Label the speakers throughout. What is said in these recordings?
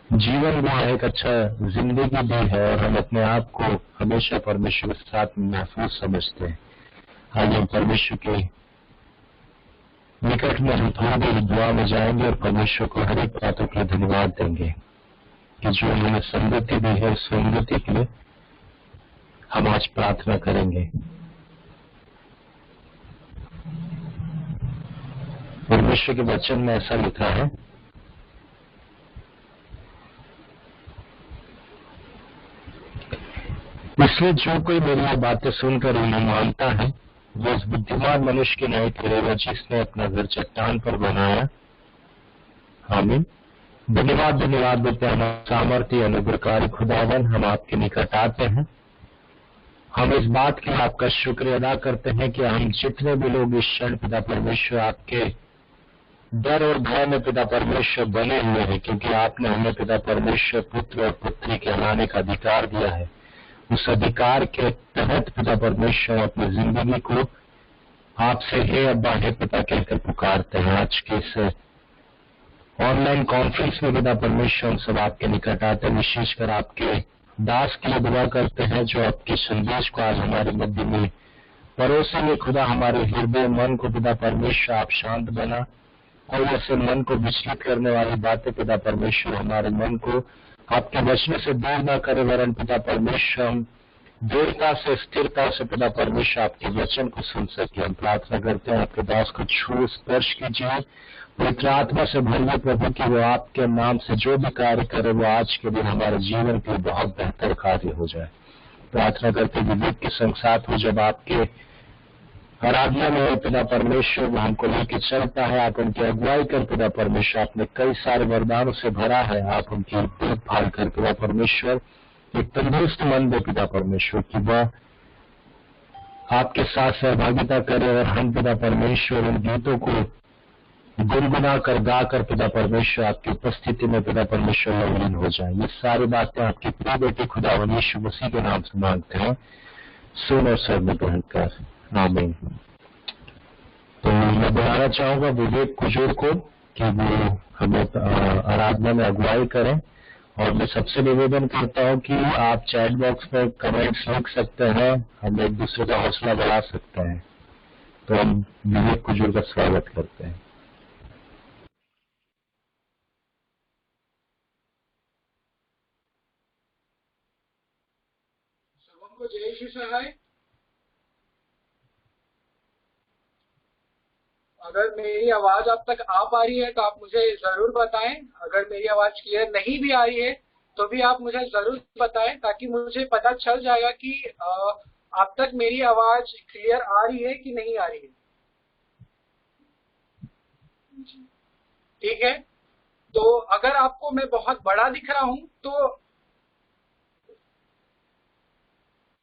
Speaker 1: जीवन भी एक अच्छा जिंदगी भी है और हम अपने आप को हमेशा परमेश्वर के साथ महफूज समझते हैं। आज हम परमेश्वर के निकट में हम थोड़ी देर दुआ में जाएंगे और परमेश्वर को हर एक बातों के लिए धन्यवाद देंगे कि जो हमें संगति दी है, उस संगति के लिए हम आज प्रार्थना करेंगे। परमेश्वर के वचन में ऐसा लिखा है, इसलिए जो कोई मेरी ये बातें सुनकर उन्हें मानता है वो उस बुद्धिमान मनुष्य की नहीं ठहरेगा जिसने अपना घर चट्टान पर बनाया। आमीन। धन्यवाद देते हैं हमारे सामर्थ्य अनुग्रहकारी खुदावन, हम आपके निकट आते हैं। हम इस बात के लिए आपका शुक्र अदा करते हैं कि हम जितने भी लोग इस क्षण पिता परमेश्वर आपके डर और भय में पिता परमेश्वर बने हुए हैं, क्योंकि आपने हमें पिता परमेश्वर पुत्र और पुत्री कहलाने का अधिकार दिया है। उस अधिकार के तहत पिता परमेश्वर अपनी जिंदगी को आपसे हे अब्बा हे पिता कहकर पुकारते हैं। आज के इस ऑनलाइन कॉन्फ्रेंस में पिता परमेश्वर हम सब आपके निकट आते हैं, विशेषकर आपके दास के लिए दुआ करते हैं जो आपके संदेश को आज हमारे मध्य में परोसेंगे। खुदा हमारे हृदय मन को पिता परमेश्वर आप शांत बना, और ऐसे मन को विचलित करने वाली बातें पिता परमेश्वर हमारे मन को आपके वचन से दूर न करे, वरन पिता परमेश्वर हम दृढ़ता से स्थिरता से पिता परमेश्वर आपके वचन को सुन सके। हम प्रार्थना करते हैं आपके दास को छू स्पर्श कीजिए, पवित्र आत्मा से भरिए प्रभु की वो आपके नाम से जो भी कार्य करे वो आज के दिन हमारे जीवन के लिए बहुत बेहतर कार्य हो जाए। प्रार्थना करते विवेक के संग साथ हो जब आपके आराधना में पिता परमेश्वर वो हमको लेके चलता है, आप उनकी अगुवाई कर पिता परमेश्वर आपने कई सारे वरदानों से भरा है, आप उनकी देखभाल कर पिता परमेश्वर एक तंदुरुस्त मन दे पिता परमेश्वर की वह आपके साथ सहभागिता करे और हम पिता परमेश्वर उन गीतों को गुनगुना कर गाकर पिता परमेश्वर आपकी उपस्थिति में पिता परमेश्वर लवलीन हो जाए। ये सारी बातें आपकी प्रिय बेटे खुदावंद यीशु मसीह के नाम से मांगते हैं, सुन और सर में ग्रहण कर, आमीन। तो मैं बुलाना चाहूंगा विवेक कुजूर को कि वो हमें आराधना में अगुवाई करें, और मैं सबसे निवेदन करता हूं कि आप चैट बॉक्स में कमेंट्स लिख सकते हैं, हम एक दूसरे का हौसला बढ़ा सकते हैं। तो हम विवेक कुजूर का स्वागत करते हैं।
Speaker 2: सबको जय श्री सहाय। अगर मेरी आवाज आप तक आ पा रही है तो आप मुझे जरूर बताएं। अगर मेरी आवाज क्लियर नहीं भी आ रही है तो भी आप मुझे जरूर बताएं, ताकि मुझे पता चल जाएगा कि आप तक मेरी आवाज क्लियर आ रही है कि नहीं आ रही है। ठीक है, तो अगर आपको मैं बहुत बड़ा दिख रहा हूं तो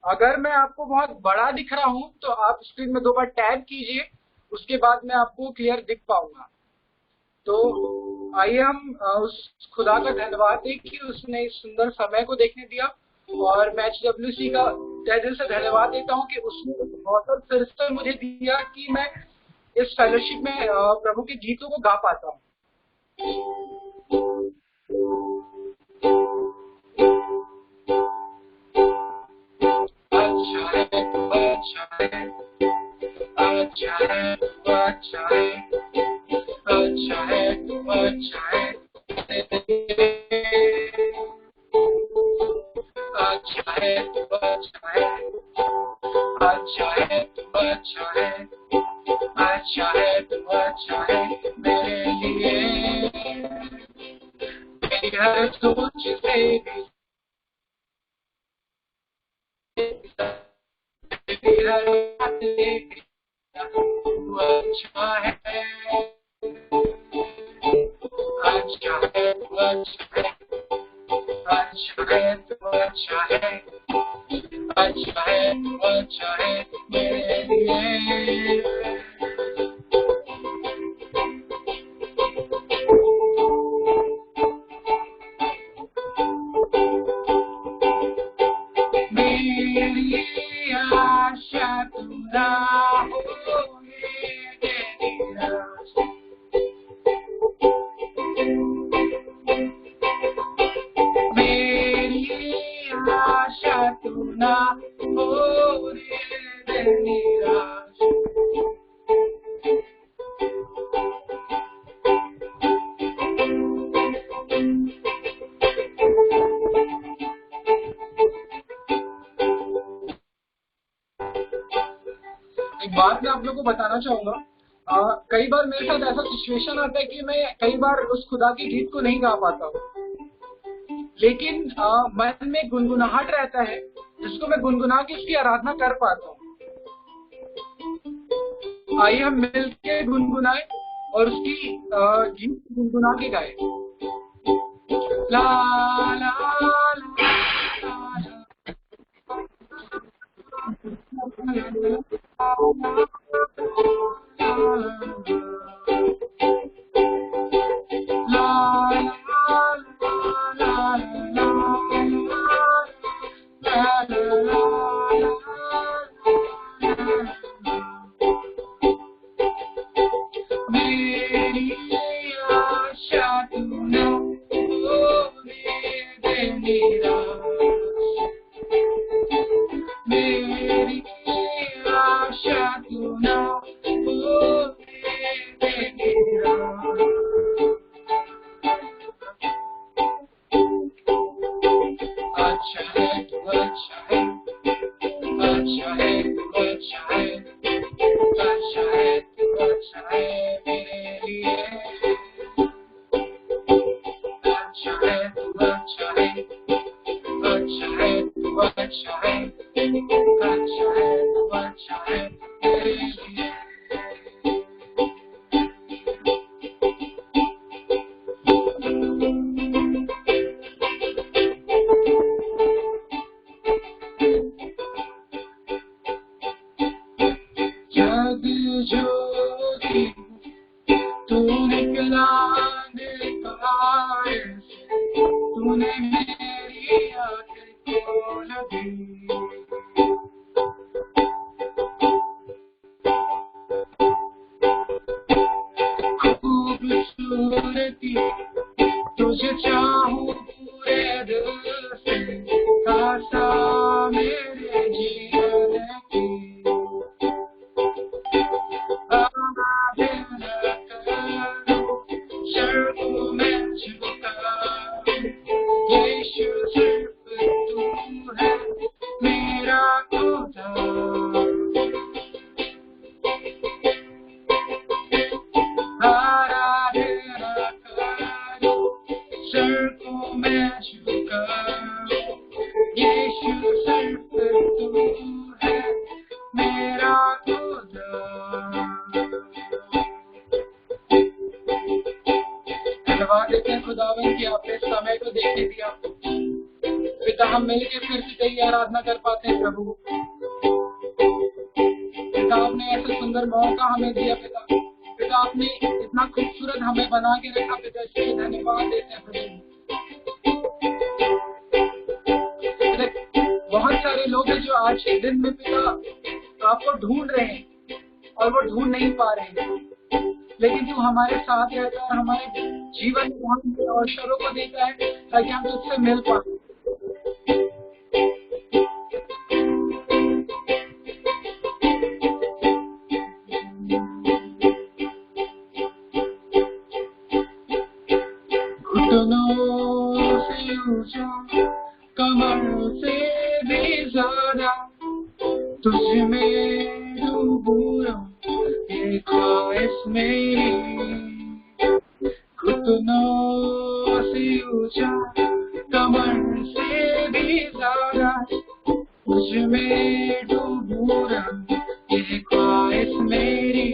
Speaker 2: अगर मैं आपको बहुत बड़ा दिख रहा हूं तो आप स्क्रीन में 2 बार टैप कीजिए, उसके बाद मैं आपको क्लियर दिख पाऊंगा। तो आइए हम उस खुदा का धन्यवाद दें कि उसने इस सुंदर समय को देखने दिया, और मैं HWC का तहे दिल से धन्यवाद देता हूं कि उसने अवसर फिर से मुझे दिया कि मैं इस फेलोशिप में प्रभु के गीतों को गा पाता हूं। अच्छा है, अच्छा है, अच्छा है, अच्छा है, अच्छा है, अच्छा है, अच्छा है, अच्छा है, अच्छा है, अच्छा है, अच्छा है, अच्छा है मेरे लिए, मेरी हर सोच से हर बात से अच्छा है, अच्छा है, अच्छा है, अच्छा है, अच्छा है, अच्छा है, अच्छा है मेरे लिए। मेरी आशा पूरा होने ना होने दे निराश। एक बात मैं आप लोगों को बताना चाहूंगा, कई बार मेरे साथ ऐसा सिचुएशन आता है कि मैं कई बार उस खुदा के गीत को नहीं गा पाता हूँ, लेकिन मन में गुनगुनाहट रहता है जिसको मैं गुनगुना के उसकी आराधना कर पाता हूँ। आइए हम मिलके गुनगुनाए और उसकी गीत गुनगुना के गाए। ला ला खुदावन की आपने समय को देखने दिया पिता, हम मिलके फिर से तेरी आराधना कर पाते हैं प्रभु। पिता आपने ऐसा सुंदर मौका हमें दिया पिता, पिता आपने इतना खूबसूरत हमें बना के रखा पिता, इसके लिए धन्यवाद देते हैं प्रभु। बहुत सारे लोग हैं जो आज के दिन में पिता आपको ढूंढ रहे हैं और वो ढूंढ नहीं पा रहे हैं, लेकिन तू हमारे साथ रहता है, हमारे जीवन में हम अवसरों को देता है ताकि हम तुझसे मिल पाए। घुटनों से ऊंचा, कमर से भी ज्यादा तुझ में डूबू रहूं, ये ख्वाहिश मेरी। घुटनों से ऊंचा, कमर से भी ज्यादा तुझ में डूबू रहूं, ये ख्वाहिश मेरी।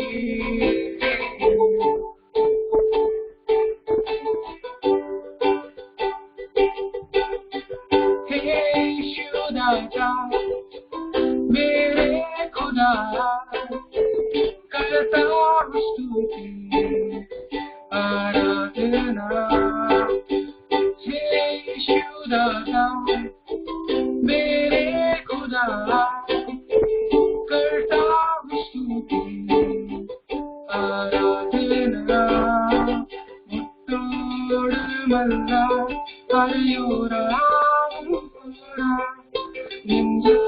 Speaker 2: मेरे खुदा करता हूँ स्तुति आराधना, हे यीशु दाता मेरे खुदा करता हूँ स्तुति आराधना। मुत्तोड़ मल्ला हरियोरा निंदा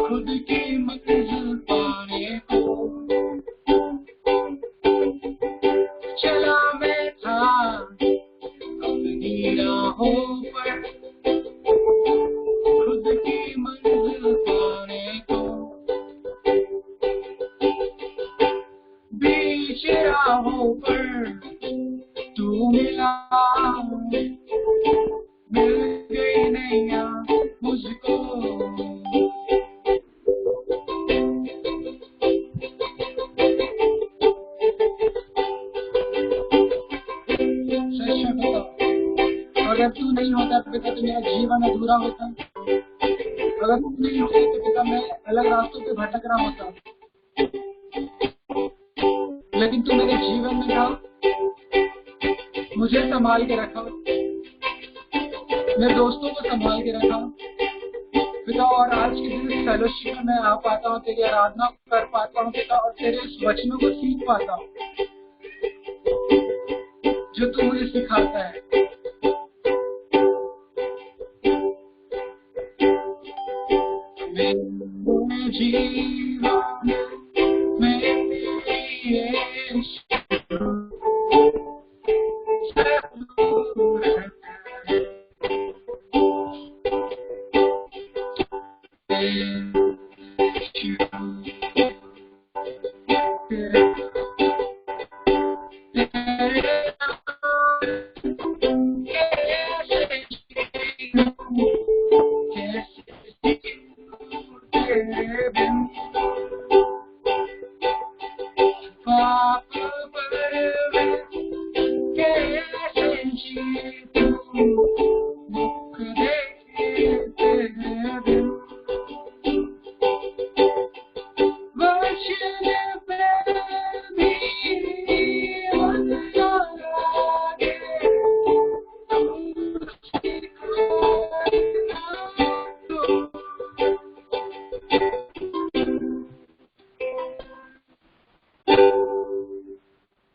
Speaker 2: खुद की मंजिल पाने को चला मैं था अपनी राहों पर, खुद की मंजिल पाने को बीच राहों पर तू मिला, मिल गई नैया मुझको। सच में पिता, अगर तू नहीं होता पिता तो मेरा जीवन अधूरा होता, अगर तू नहीं होती तो पिता मैं अलग रास्तों पे भटक रहा होता, लेकिन तू मेरे जीवन में था, मुझे संभाल के रखा, मेरे दोस्तों को संभाल के रखा पिता। और आज के दिन इस फेलोशिप में मैं आ पाता हूँ, तेरी आराधना कर पाता हूँ पिता, और तेरे इस वचनों को सीख पाता हूँ जो तू मुझे सिखाता है।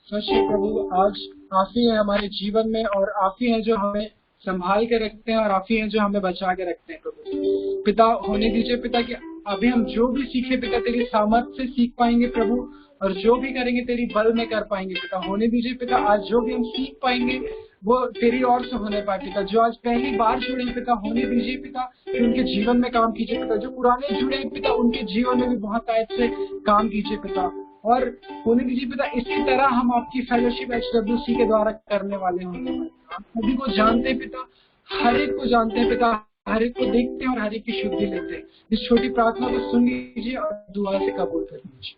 Speaker 2: मेरे जीवन में प्रभु आज आप ही है हमारे जीवन में, और आप ही है जो हमें संभाल के रखते हैं, और आप ही है जो हमें बचा के रखते हैं प्रभु। पिता होने दीजिए पिता कि अभी हम जो भी सीखे पिता तेरी सामर्थ्य से सीख पाएंगे प्रभु, और जो भी करेंगे तेरी बल में कर पाएंगे पिता। होने दीजिए पिता आज जो भी हम सीख पाएंगे वो तेरी ओर से होने पाए पिता। जो आज पहली बार जुड़े हैं पिता, होने दीजिए पिता कि उनके जीवन में काम कीजिए पिता। जो पुराने जुड़े हैं पिता, उनके जीवन में भी बहुत आयत से काम कीजिए पिता। और होने दीजिए पिता इसी तरह हम आपकी फेलोशिप HWC के द्वारा करने वाले होंगे। आप सभी को जानते हैं पिता, हर एक को जानते हैं पिता, हर एक को देखते हैं और हर एक की शुद्धि लेते हैं। इस छोटी प्रार्थना को सुन लीजिए और दुआ से कबूल कर लीजिए।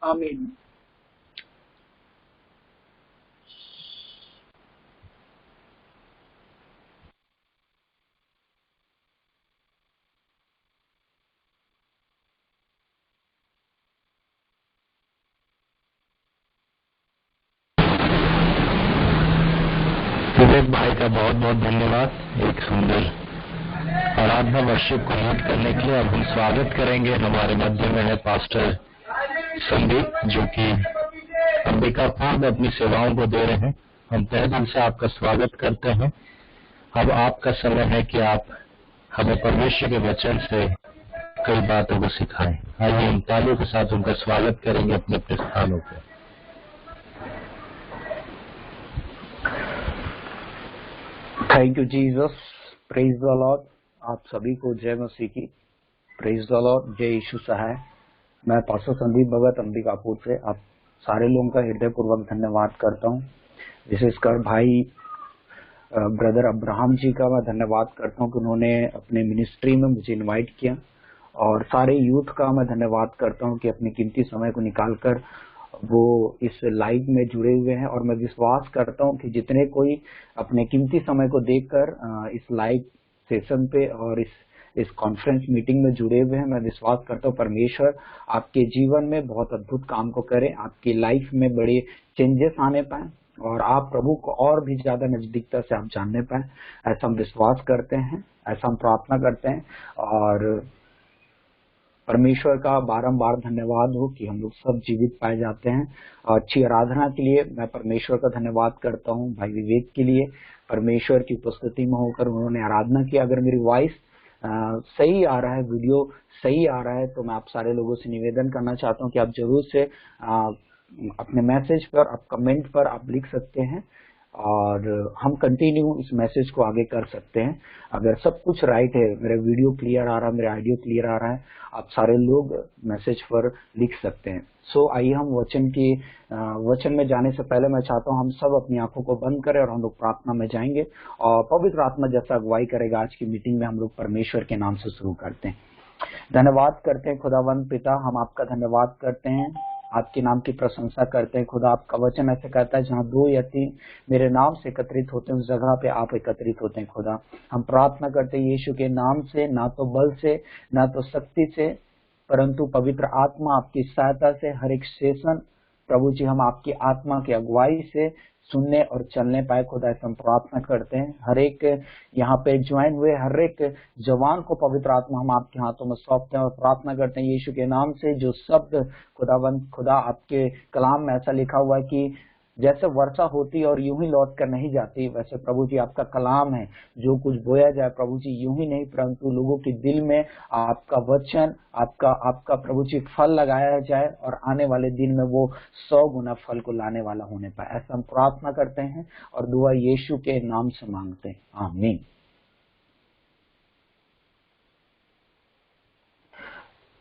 Speaker 2: आमीन।
Speaker 1: विवेक भाई का बहुत बहुत धन्यवाद एक सुंदर आराधना वर्शिप को लीड करने के लिए। अब हम स्वागत करेंगे, हमारे मध्य में है पास्टर संदीप जो कि अंबिकापुर में अपनी सेवाओं को दे रहे हैं। हम तहे दिल से आपका स्वागत करते हैं। अब आपका समय है कि आप हमें परमेश्वर के वचन से कई बातों को सिखाएं। आइए हम तालियों के साथ उनका स्वागत करेंगे अपने अपने स्थानों पर।
Speaker 3: Thank you Jesus, praise the Lord. आप सभी को जय मसीह की। प्रेज द लॉर्ड, जय यीशु सहाय। मैं पास्टर संदीप भगत अंबिकापुर से आप सारे लोगों का हृदय पूर्वक धन्यवाद करता हूं। विशेषकर भाई ब्रदर अब्राहम जी का मैं धन्यवाद करता हूं कि उन्होंने अपने मिनिस्ट्री में मुझे इनवाइट किया, और सारे यूथ का मैं धन्यवाद करता हूं कि अपने कीमती समय को निकालकर वो इस लाइव में जुड़े हुए हैं। और मैं विश्वास करता हूं कि जितने कोई अपने कीमती समय को देकर इस लाइव सेशन पे और इस कॉन्फ्रेंस मीटिंग में जुड़े हुए हैं, मैं विश्वास करता हूं परमेश्वर आपके जीवन में बहुत अद्भुत काम को करे, आपकी लाइफ में बड़े चेंजेस आने पाए और आप प्रभु को और भी ज्यादा नजदीकता से आप जानने पाए। ऐसा हम विश्वास करते हैं, ऐसा हम प्रार्थना करते हैं। और परमेश्वर का बारंबार धन्यवाद हो कि हम लोग सब जीवित पाए जाते हैं। और अच्छी आराधना के लिए मैं परमेश्वर का धन्यवाद करता हूं। भाई विवेक के लिए परमेश्वर की उपस्थिति में होकर उन्होंने आराधना की। अगर मेरी वॉइस सही आ रहा है, वीडियो सही आ रहा है, तो मैं आप सारे लोगों से निवेदन करना चाहता हूं कि आप जरूर से अपने मैसेज पर, आप कमेंट पर आप लिख सकते हैं और हम कंटिन्यू इस मैसेज को आगे कर सकते हैं। अगर सब कुछ राइट है, मेरा वीडियो क्लियर आ रहा है, मेरा ऑडियो क्लियर आ रहा है, आप सारे लोग मैसेज पर लिख सकते हैं। सो आइए हम वचन में जाने से पहले मैं चाहता हूं हम सब अपनी आंखों को बंद करें और हम लोग प्रार्थना में जाएंगे और पवित्र आत्मा जैसा अगुवाई करेगा आज की मीटिंग में हम लोग परमेश्वर के नाम से शुरू करते हैं। धन्यवाद करते हैं खुदावंद पिता, हम आपका धन्यवाद करते हैं, आपके नाम की प्रशंसा करते हैं। खुदा आपका वचन ऐसे कहता है जहाँ 2 या 3 मेरे नाम से एकत्रित होते हैं उस जगह पे आप एकत्रित होते हैं। खुदा हम प्रार्थना करते हैं यीशु के नाम से, ना तो बल से ना तो शक्ति से, परंतु पवित्र आत्मा आपकी सहायता से हर एक सेशन प्रभु जी हम आपकी आत्मा की अगुवाई से सुनने और चलने पाए। खुदा ऐसा हम प्रार्थना करते हैं, हर एक यहाँ पे ज्वाइन हुए हर एक जवान को पवित्र आत्मा हम आपके हाथों में सौंपते हैं और प्रार्थना करते हैं यीशु के नाम से जो शब्द खुदा आपके कलाम में ऐसा लिखा हुआ है कि जैसे वर्षा होती और यूं ही लौट कर नहीं जाती, वैसे प्रभु जी आपका कलाम है, जो कुछ बोया जाए प्रभु जी यूं ही नहीं परंतु लोगों के दिल में आपका वचन, आपका प्रभु जी फल लगाया जाए और आने वाले दिन में वो 100 गुना फल को लाने वाला होने पाए। ऐसा हम प्रार्थना करते हैं और दुआ यीशु के नाम से मांगते हैं, आमीन।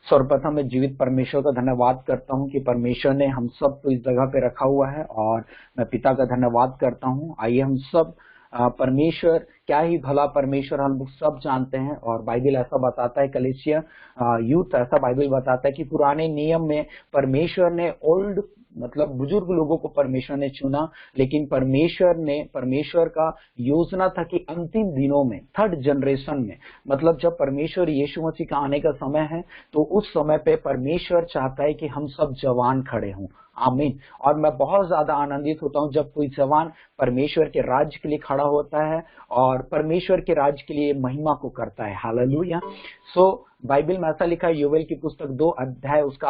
Speaker 3: सर्वप्रथम मैं जीवित परमेश्वर का धन्यवाद करता हूं कि परमेश्वर ने हम सब को इस जगह पे रखा हुआ है और मैं पिता का धन्यवाद करता हूं। आइए हम सब परमेश्वर क्या ही भला परमेश्वर हम सब जानते हैं और बाइबल ऐसा बताता है, कलीसिया यूथ ऐसा बाइबल बताता है कि पुराने नियम में परमेश्वर ने मतलब बुजुर्ग लोगों को परमेश्वर ने चुना, लेकिन परमेश्वर का योजना था कि अंतिम दिनों में 3rd जनरेशन में, मतलब जब परमेश्वर यीशु मसीह का आने का समय है तो उस समय पे परमेश्वर चाहता है कि हम सब जवान खड़े हों, आमीन। और मैं बहुत ज्यादा आनंदित होता हूं जब कोई जवान परमेश्वर के राज्य के लिए खड़ा होता है और परमेश्वर के राज्य के लिए महिमा को करता है, हालेलुया। सो बाइबल में ऐसा लिखा है, योवेल की पुस्तक 2 अध्याय उसका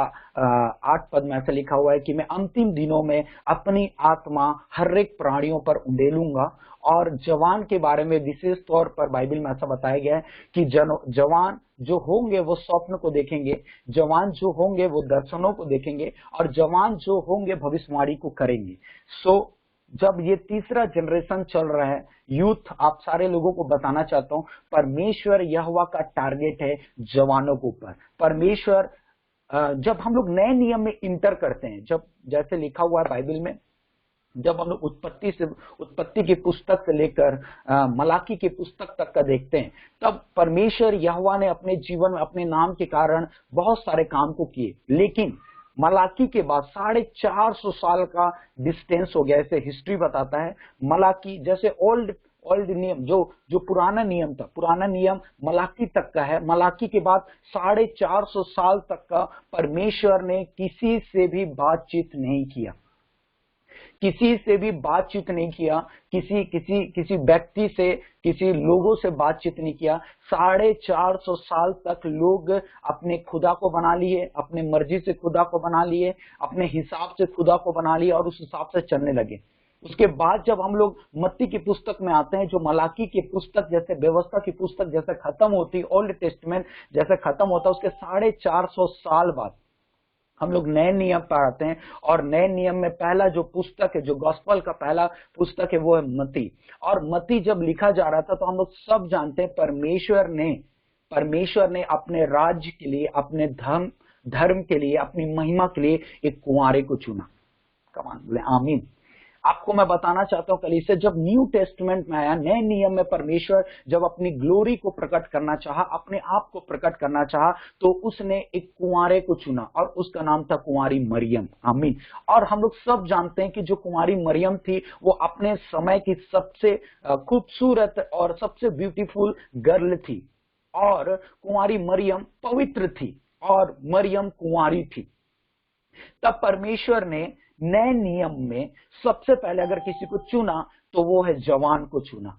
Speaker 3: 8 पद में ऐसा लिखा हुआ है कि मैं अंतिम दिनों में अपनी आत्मा हर एक प्राणियों पर उंडेलूंगा। और जवान के बारे में विशेष तौर पर बाइबल में ऐसा बताया गया है कि जवान जो होंगे वो स्वप्न को देखेंगे, जवान जो होंगे वो दर्शनों को देखेंगे और जवान जो होंगे भविष्यवाणी को करेंगे। सो जब ये 3रा जनरेशन चल रहा है, यूथ आप सारे लोगों को बताना चाहता हूं परमेश्वर यहोवा का टारगेट है जवानों के ऊपर। परमेश्वर जब हम लोग नए नियम में इंटर करते हैं, जब जैसे लिखा हुआ है बाइबल में, जब हम लोग उत्पत्ति की पुस्तक से लेकर मलाकी की पुस्तक तक का देखते हैं, तब परमेश्वर यहोवा ने अपने जीवन में अपने नाम के कारण बहुत सारे काम को किए, लेकिन मलाकी के बाद 450 साल का डिस्टेंस हो गया, ऐसे हिस्ट्री बताता है। मलाकी जैसे ओल्ड नियम जो पुराना नियम था, पुराना नियम मलाकी तक का है, मलाकी के बाद 450 साल तक का परमेश्वर ने किसी से भी बातचीत नहीं किया, किसी से भी बातचीत नहीं किया, किसी व्यक्ति से, किसी लोगों से बातचीत नहीं किया। 450 साल तक लोग अपने खुदा को बना लिए, अपने मर्जी से खुदा को बना लिए, अपने हिसाब से खुदा को बना लिए और उस हिसाब से चलने लगे। उसके बाद जब हम लोग मत्ती की पुस्तक में आते हैं, जो मलाकी की पुस्तक जैसे व्यवस्था की पुस्तक जैसे खत्म होती, ओल्ड टेस्टमेंट जैसे खत्म होता, उसके 450 साल बाद हम लोग नए नियम पर आते हैं और नए नियम में पहला जो पुस्तक है, जो गॉस्पल का पहला पुस्तक है, वो है मत्ती। और मत्ती जब लिखा जा रहा था तो हम लोग सब जानते हैं परमेश्वर ने अपने राज्य के लिए, अपने धर्म के लिए, अपनी महिमा के लिए एक कुंवारे को चुना। कमान बोले आमीन। आपको मैं बताना चाहता हूं कलीसिया, जब न्यू टेस्टमेंट में आया, नए नियम में परमेश्वर जब अपनी ग्लोरी को प्रकट करना चाहा, अपने आप को प्रकट करना चाहा, तो उसने एक कुंवारे को चुना और उसका नाम था कुंवारी मरियम, आमीन। और हम लोग सब जानते हैं कि जो कुंवारी मरियम थी वो अपने समय की सबसे खूबसूरत और सबसे ब्यूटीफुल गर्ल थी और कुंवारी मरियम पवित्र थी और मरियम कुंवारी थी। तब परमेश्वर ने नए नियम में सबसे पहले अगर किसी को चुना तो वो है जवान को चुना।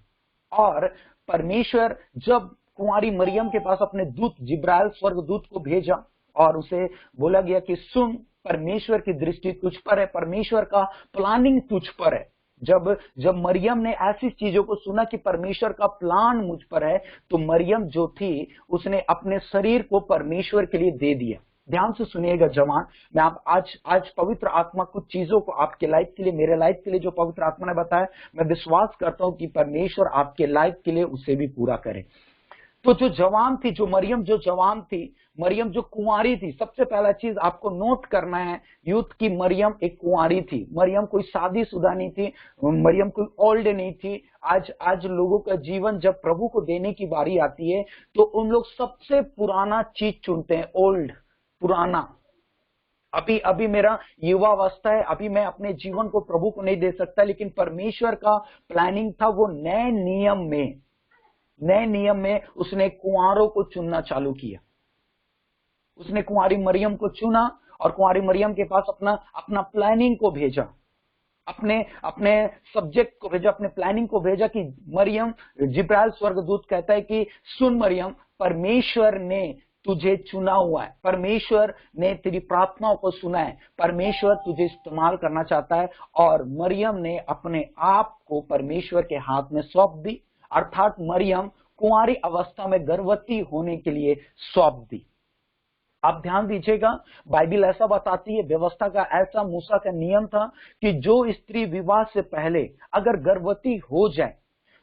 Speaker 3: और परमेश्वर जब कुंवारी मरियम के पास अपने दूत जिब्राइल स्वर्गदूत को भेजा और उसे बोला गया कि सुन, परमेश्वर की दृष्टि तुझ पर है, परमेश्वर का प्लानिंग तुझ पर है। जब जब मरियम ने ऐसी चीजों को सुना कि परमेश्वर का प्लान मुझ पर है, तो मरियम जो थी उसने अपने शरीर को परमेश्वर के लिए दे दिया। ध्यान से सुनिएगा जवान, मैं आप आज पवित्र आत्मा कुछ चीजों को आपके लाइफ के लिए, मेरे लाइफ के लिए जो पवित्र आत्मा ने बताया, मैं विश्वास करता हूं कि परमेश्वर आपके लाइफ के लिए उसे भी पूरा करे। तो जो जवान थी, जो मरियम जो जवान थी, मरियम जो कुंवारी थी, सबसे पहला चीज आपको नोट करना है यूथ की, मरियम एक कुंवारी थी। मरियम कोई शादीशुदा नहीं थी, मरियम कोई ओल्ड नहीं थी। आज लोगों का जीवन जब प्रभु को देने की बारी आती है तो उन लोग सबसे पुराना चीज चुनते हैं, ओल्ड, पुराना। अभी मेरा युवावस्था है, अभी मैं अपने जीवन को प्रभु को नहीं दे सकता, लेकिन परमेश्वर का प्लानिंग था, वो नए नियम में उसने कुंवारों को चुनना चालू किया। उसने कुंवारी मरियम को चुना और कुंवारी मरियम के पास अपना प्लानिंग को भेजा, अपने सब्जेक्ट को भेजा, अपने प्लानिंग को भेजा कि मरियम, जिब्राइल स्वर्गदूत कहता है कि सुन मरियम, परमेश्वर ने तुझे चुना हुआ है, परमेश्वर ने तेरी प्रार्थनाओं को सुना है, परमेश्वर तुझे इस्तेमाल करना चाहता है। और मरियम ने अपने आप को परमेश्वर के हाथ में सौंप दी, अर्थात मरियम कुंवारी अवस्था में गर्भवती होने के लिए सौंप दी। आप ध्यान दीजिएगा, बाइबल ऐसा बताती है, व्यवस्था का ऐसा मूसा का नियम था कि जो स्त्री विवाह से पहले अगर गर्भवती हो जाए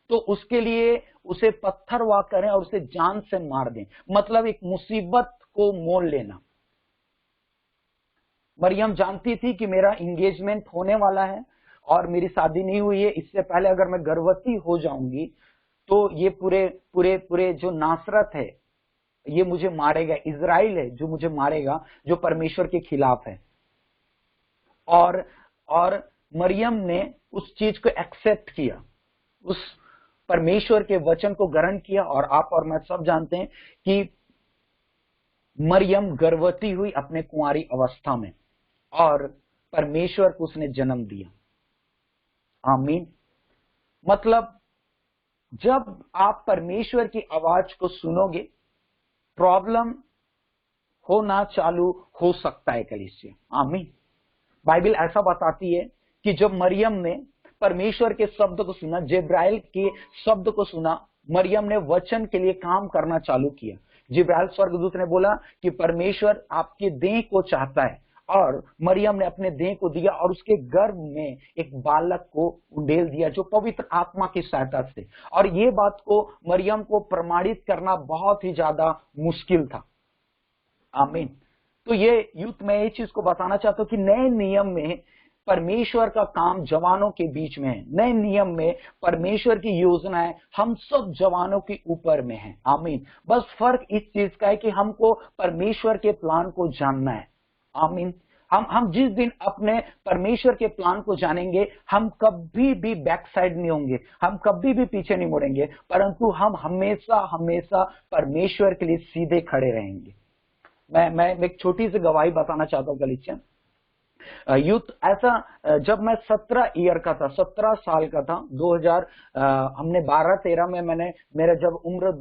Speaker 3: तो उसके लिए उसे पत्थर वार करें और उसे जान से मार दें, मतलब एक मुसीबत को मोल लेना। मरियम जानती थी कि मेरा इंगेजमेंट होने वाला है और मेरी शादी नहीं हुई है, इससे पहले अगर मैं गर्भवती हो जाऊंगी तो ये पूरे जो नासरत है ये मुझे मारेगा, इजराइल है जो मुझे मारेगा, जो परमेश्वर के खिलाफ है। और मरियम ने उस चीज को एक्सेप्ट किया, उस परमेश्वर के वचन को ग्रहण किया। और आप और मैं सब जानते हैं कि मरियम गर्भवती हुई अपने कुंवारी अवस्था में और परमेश्वर को उसने जन्म दिया। आमीन। मतलब जब आप परमेश्वर की आवाज को सुनोगे, प्रॉब्लम होना चालू हो सकता है कलीसिया। आमीन। बाइबल ऐसा बताती है कि जब मरियम ने परमेश्वर के शब्द को सुना, जिब्राइल के शब्द को सुना, मरियम ने वचन के लिए काम करना चालू किया। जिब्राइल स्वर्गदूत ने बोला कि परमेश्वर आपके देह को चाहता है, और मरियम ने अपने देह को दिया और उसके गर्भ में एक बालक को उंडेल दिया जो पवित्र आत्मा की सहायता से। और ये बात को मरियम को प्रमाणित करना बहुत ही ज्यादा मुश्किल था। आमीन। तो ये यूथ में ये चीज को बताना चाहता हूं कि नए नियम में परमेश्वर का काम जवानों के बीच में है। नए नियम में परमेश्वर की योजनाएं हम सब जवानों के ऊपर में है। आमीन। बस फर्क इस चीज का है कि हमको परमेश्वर के प्लान को जानना है। आमीन। हम जिस दिन अपने परमेश्वर के प्लान को जानेंगे, हम कभी भी बैक साइड नहीं होंगे, हम कभी भी पीछे नहीं मुड़ेंगे, परंतु हम हमेशा हमेशा परमेश्वर के लिए सीधे खड़े रहेंगे। मैं एक छोटी सी गवाही बताना चाहता हूँ कलीसिया यूथ। ऐसा जब मैं 17 साल का था, 2000 हमने 12-13 में मेरा जब उम्र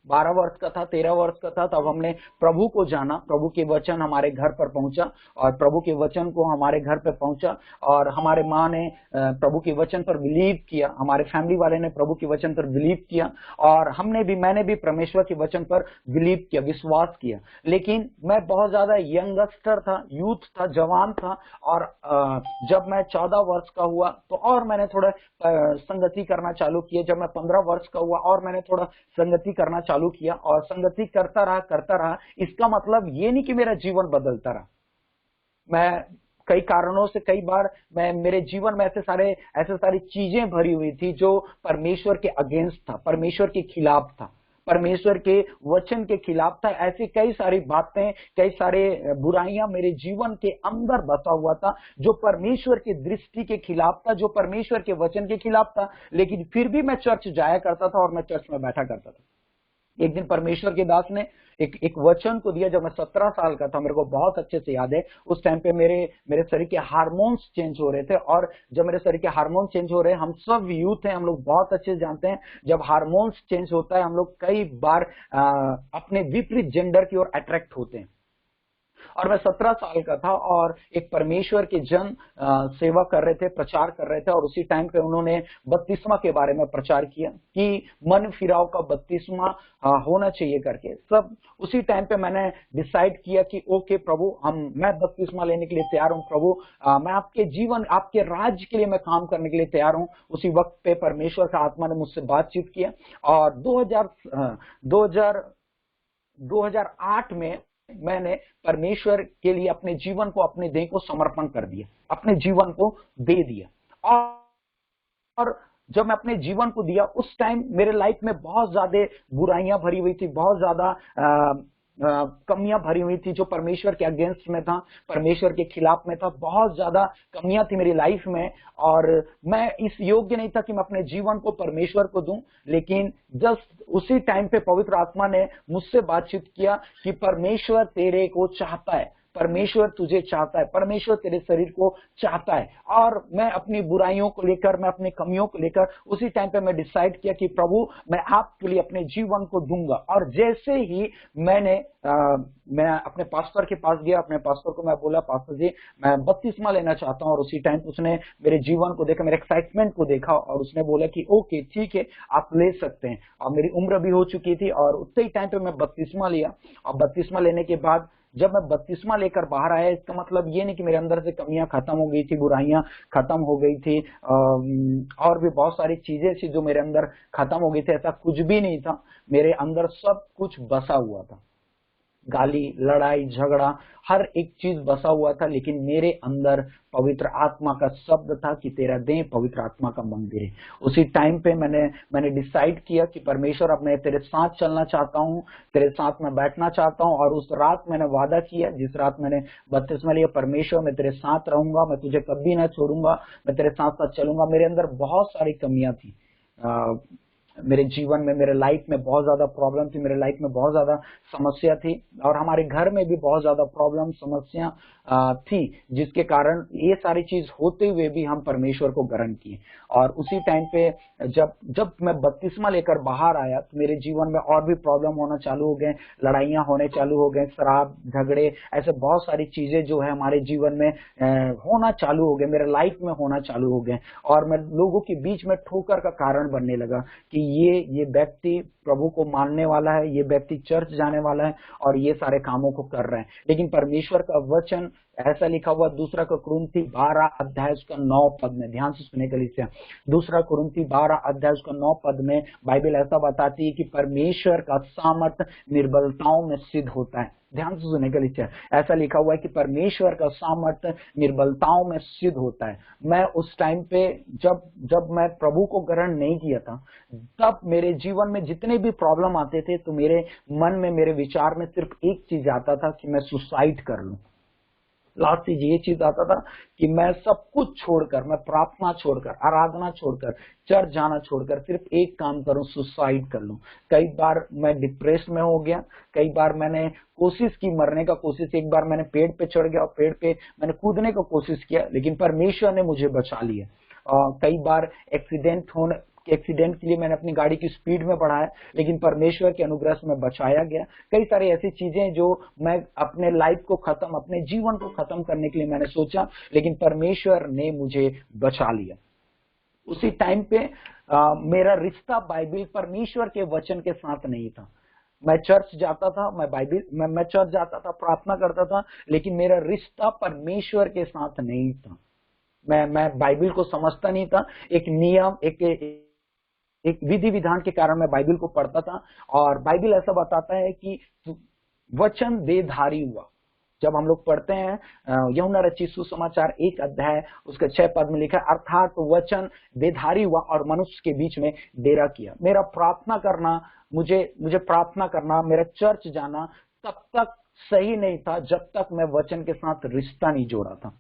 Speaker 3: 12 वर्ष का था, 13 वर्ष का था, तब हमने प्रभु को जाना। प्रभु के वचन हमारे घर पर पहुंचा और प्रभु के वचन को हमारे घर पर पहुंचा और हमारे माँ ने प्रभु के वचन पर बिलीव किया, हमारे फैमिली वाले ने प्रभु के वचन पर बिलीव किया और मैंने भी परमेश्वर के वचन पर बिलीव किया, विश्वास किया। लेकिन मैं बहुत ज्यादा यंगस्टर था, यूथ था, जवान था। और जब मैं 14 वर्ष का हुआ तो और मैंने थोड़ा संगति करना चालू किया। जब मैं 15 वर्ष का हुआ और मैंने थोड़ा संगति करना चालू किया और संगति करता रहा। इसका मतलब ये नहीं कि मेरा जीवन बदलता रहा। मैं कई कारणों से कई बार मेरे जीवन में ऐसे सारी चीजें भरी हुई थी जो परमेश्वर के अगेंस्ट था, परमेश्वर के खिलाफ था, परमेश्वर के वचन के खिलाफ था। ऐसी कई सारी बातें, कई सारे बुराइयां मेरे जीवन के अंदर बसा हुआ था जो परमेश्वर की दृष्टि के खिलाफ था, जो परमेश्वर के वचन के खिलाफ था। लेकिन फिर भी मैं चर्च जाया करता था और मैं चर्च में बैठा करता था। एक दिन परमेश्वर के दास ने एक वचन को दिया जब मैं 17 साल का था। मेरे को बहुत अच्छे से याद है, उस टाइम पे मेरे शरीर के हार्मोन्स चेंज हो रहे थे। और जब मेरे शरीर के हार्मोन चेंज हो रहे हैं, हम सब यूथ हैं, हम लोग बहुत अच्छे से जानते हैं, जब हार्मोन्स चेंज होता है हम लोग कई बार अपने विपरीत जेंडर की ओर अट्रैक्ट होते हैं। और मैं 17 साल का था और एक परमेश्वर के जन सेवा कर रहे थे, प्रचार कर रहे थे, और उसी टाइम पे उन्होंने बपतिस्मा के बारे में प्रचार किया कि मन फिराव का बपतिस्मा होना चाहिए करके। सब उसी टाइम पे मैंने डिसाइड किया कि ओके प्रभु, मैं बपतिस्मा लेने के लिए तैयार हूँ प्रभु, मैं आपके जीवन, आपके राज्य के लिए मैं काम करने के लिए तैयार हूँ। उसी वक्त पे परमेश्वर का आत्मा ने मुझसे बातचीत किया और 2008 में मैंने परमेश्वर के लिए अपने जीवन को, अपने देह को समर्पण कर दिया, अपने जीवन को दे दिया। और जब मैं अपने जीवन को दिया, उस टाइम मेरे लाइफ में बहुत ज्यादा बुराइयां भरी हुई थी, बहुत ज्यादा कमियां भरी हुई थी, जो परमेश्वर के अगेंस्ट में था, परमेश्वर के खिलाफ में था। बहुत ज्यादा कमियां थी मेरी लाइफ में और मैं इस योग्य नहीं था कि मैं अपने जीवन को परमेश्वर को दूं। लेकिन जस्ट उसी टाइम पे पवित्र आत्मा ने मुझसे बातचीत किया कि परमेश्वर तेरे को चाहता है, परमेश्वर तुझे चाहता है, परमेश्वर तेरे शरीर को चाहता है। और मैं अपनी बुराइयों को लेकर, मैं अपनी कमियों को लेकर उसी टाइम पे मैं डिसाइड किया कि प्रभु, मैं आपके लिए अपने जीवन को दूंगा। और जैसे ही मैं अपने पास्टर के पास गया, अपने पास्टर को मैं बोला, पास्टर जी मैं बपतिस्मा लेना चाहता हूँ। और उसी टाइम उसने मेरे जीवन को देखा, मेरे एक्साइटमेंट को देखा और उसने बोला कि ओके ठीक है, आप ले सकते हैं। और मेरी उम्र भी हो चुकी थी और उतने ही टाइम पे मैं बपतिस्मा लिया। और बपतिस्मा लेने के बाद जब मैं बपतिस्मा लेकर बाहर आया, इसका मतलब ये नहीं कि मेरे अंदर से कमियां खत्म हो गई थी, बुराइयां खत्म हो गई थी, और भी बहुत सारी चीजें थी जो मेरे अंदर खत्म हो गई थी। ऐसा कुछ भी नहीं था, मेरे अंदर सब कुछ बसा हुआ था, गाली, लड़ाई, झगड़ा, हर एक चीज बसा हुआ था। लेकिन मेरे अंदर पवित्र आत्मा का शब्द था कि तेरा देह पवित्र आत्मा का मंदिर है। उसी टाइम पे मैंने डिसाइड किया कि परमेश्वर, अब मैं तेरे साथ चलना चाहता हूँ, तेरे साथ मैं बैठना चाहता हूँ। और उस रात मैंने वादा किया, जिस रात मैंने बपतिस्मा लिया, परमेश्वर मैं तेरे साथ रहूंगा, मैं तुझे कभी ना छोड़ूंगा, मैं तेरे साथ साथ चलूंगा। मेरे अंदर बहुत सारी कमियां थी, मेरे जीवन में, मेरे लाइफ में बहुत ज्यादा प्रॉब्लम थी, मेरे लाइफ में बहुत ज्यादा समस्या थी, और हमारे घर में भी बहुत ज्यादा प्रॉब्लम, समस्या थी, जिसके कारण ये सारी चीज होते हुए भी हम परमेश्वर को ग्रहण किए। और उसी टाइम पे जब मैं बपतिस्मा लेकर बाहर आया तो मेरे जीवन में और भी प्रॉब्लम होना चालू हो गए, लड़ाइयां होने चालू हो गए, शराब, झगड़े, ऐसे बहुत सारी चीजें जो है हमारे जीवन में होना चालू हो गए, मेरे लाइफ में होना चालू हो गए। और मैं लोगों के बीच में ठोकर का कारण बनने लगा कि ये व्यक्ति प्रभु को मानने वाला है, ये व्यक्ति चर्च जाने वाला है और ये सारे कामों को कर रहे हैं। लेकिन परमेश्वर का वचन ऐसा लिखा हुआ, दूसरा कुरिन्थी 12 अध्याय उसका 9 पद में, ध्यान से सुनने के लिए, दूसरा कुरिन्थी 12 अध्याय उसका 9 पद में बाइबल ऐसा बताती है कि परमेश्वर का सामर्थ निर्बलताओं में सिद्ध होता है। ध्यान से सुनने के लिए, ऐसा लिखा हुआ है कि परमेश्वर का सामर्थ निर्बलताओं में सिद्ध होता है। मैं उस टाइम पे जब मैं प्रभु को ग्रहण नहीं किया था, तब मेरे जीवन में जितने भी प्रॉब्लम आते थे तो मेरे मन में, मेरे विचार में सिर्फ एक चीज आता था कि मैं सुसाइड कर लूं। लास्ट चीज ये चीज आता था कि मैं सब कुछ छोड़कर, मैं प्रार्थना छोड़कर, आराधना छोड़कर, चर्च जाना छोड़कर सिर्फ एक काम करूं, सुसाइड कर लूं। कई बार मैं डिप्रेस में हो गया, कई बार मैंने कोशिश की, मरने का कोशिश, एक बार मैंने पेड़ पे चढ़ गया और पेड़ पे मैंने कूदने का कोशिश किया, लेकिन परमेश्वर ने मुझे बचा लिया। कई बार एक्सीडेंट के लिए मैंने अपनी गाड़ी की स्पीड में बढ़ाया, लेकिन परमेश्वर के अनुग्रह से मैं बचाया गया। कई सारी ऐसी चीजें जो मैं अपने लाइफ को खत्म, अपने जीवन को खत्म करने के लिए मैंने सोचा, लेकिन परमेश्वर ने मुझे बचा लिया। उसी टाइम पे मेरा रिश्ता बाइबल, परमेश्वर के वचन के साथ नहीं था। मैं चर्च जाता था, मैं चर्च जाता था, प्रार्थना करता था, लेकिन मेरा रिश्ता परमेश्वर के साथ नहीं था। मैं बाइबल को समझता नहीं था। एक नियम, एक विधि विधान के कारण मैं बाइबल को पढ़ता था, और बाइबल ऐसा बताता है कि वचन देहधारी हुआ। जब हम लोग पढ़ते हैं यूहन्ना रचित सुसमाचार 1 अध्याय उसके 6 पद में लिखा, अर्थात वचन देहधारी हुआ और मनुष्य के बीच में डेरा किया। मेरा प्रार्थना करना, मुझे प्रार्थना करना, मेरा चर्च जाना तब तक सही नहीं था जब तक मैं वचन के साथ रिश्ता नहीं जोड़ा था,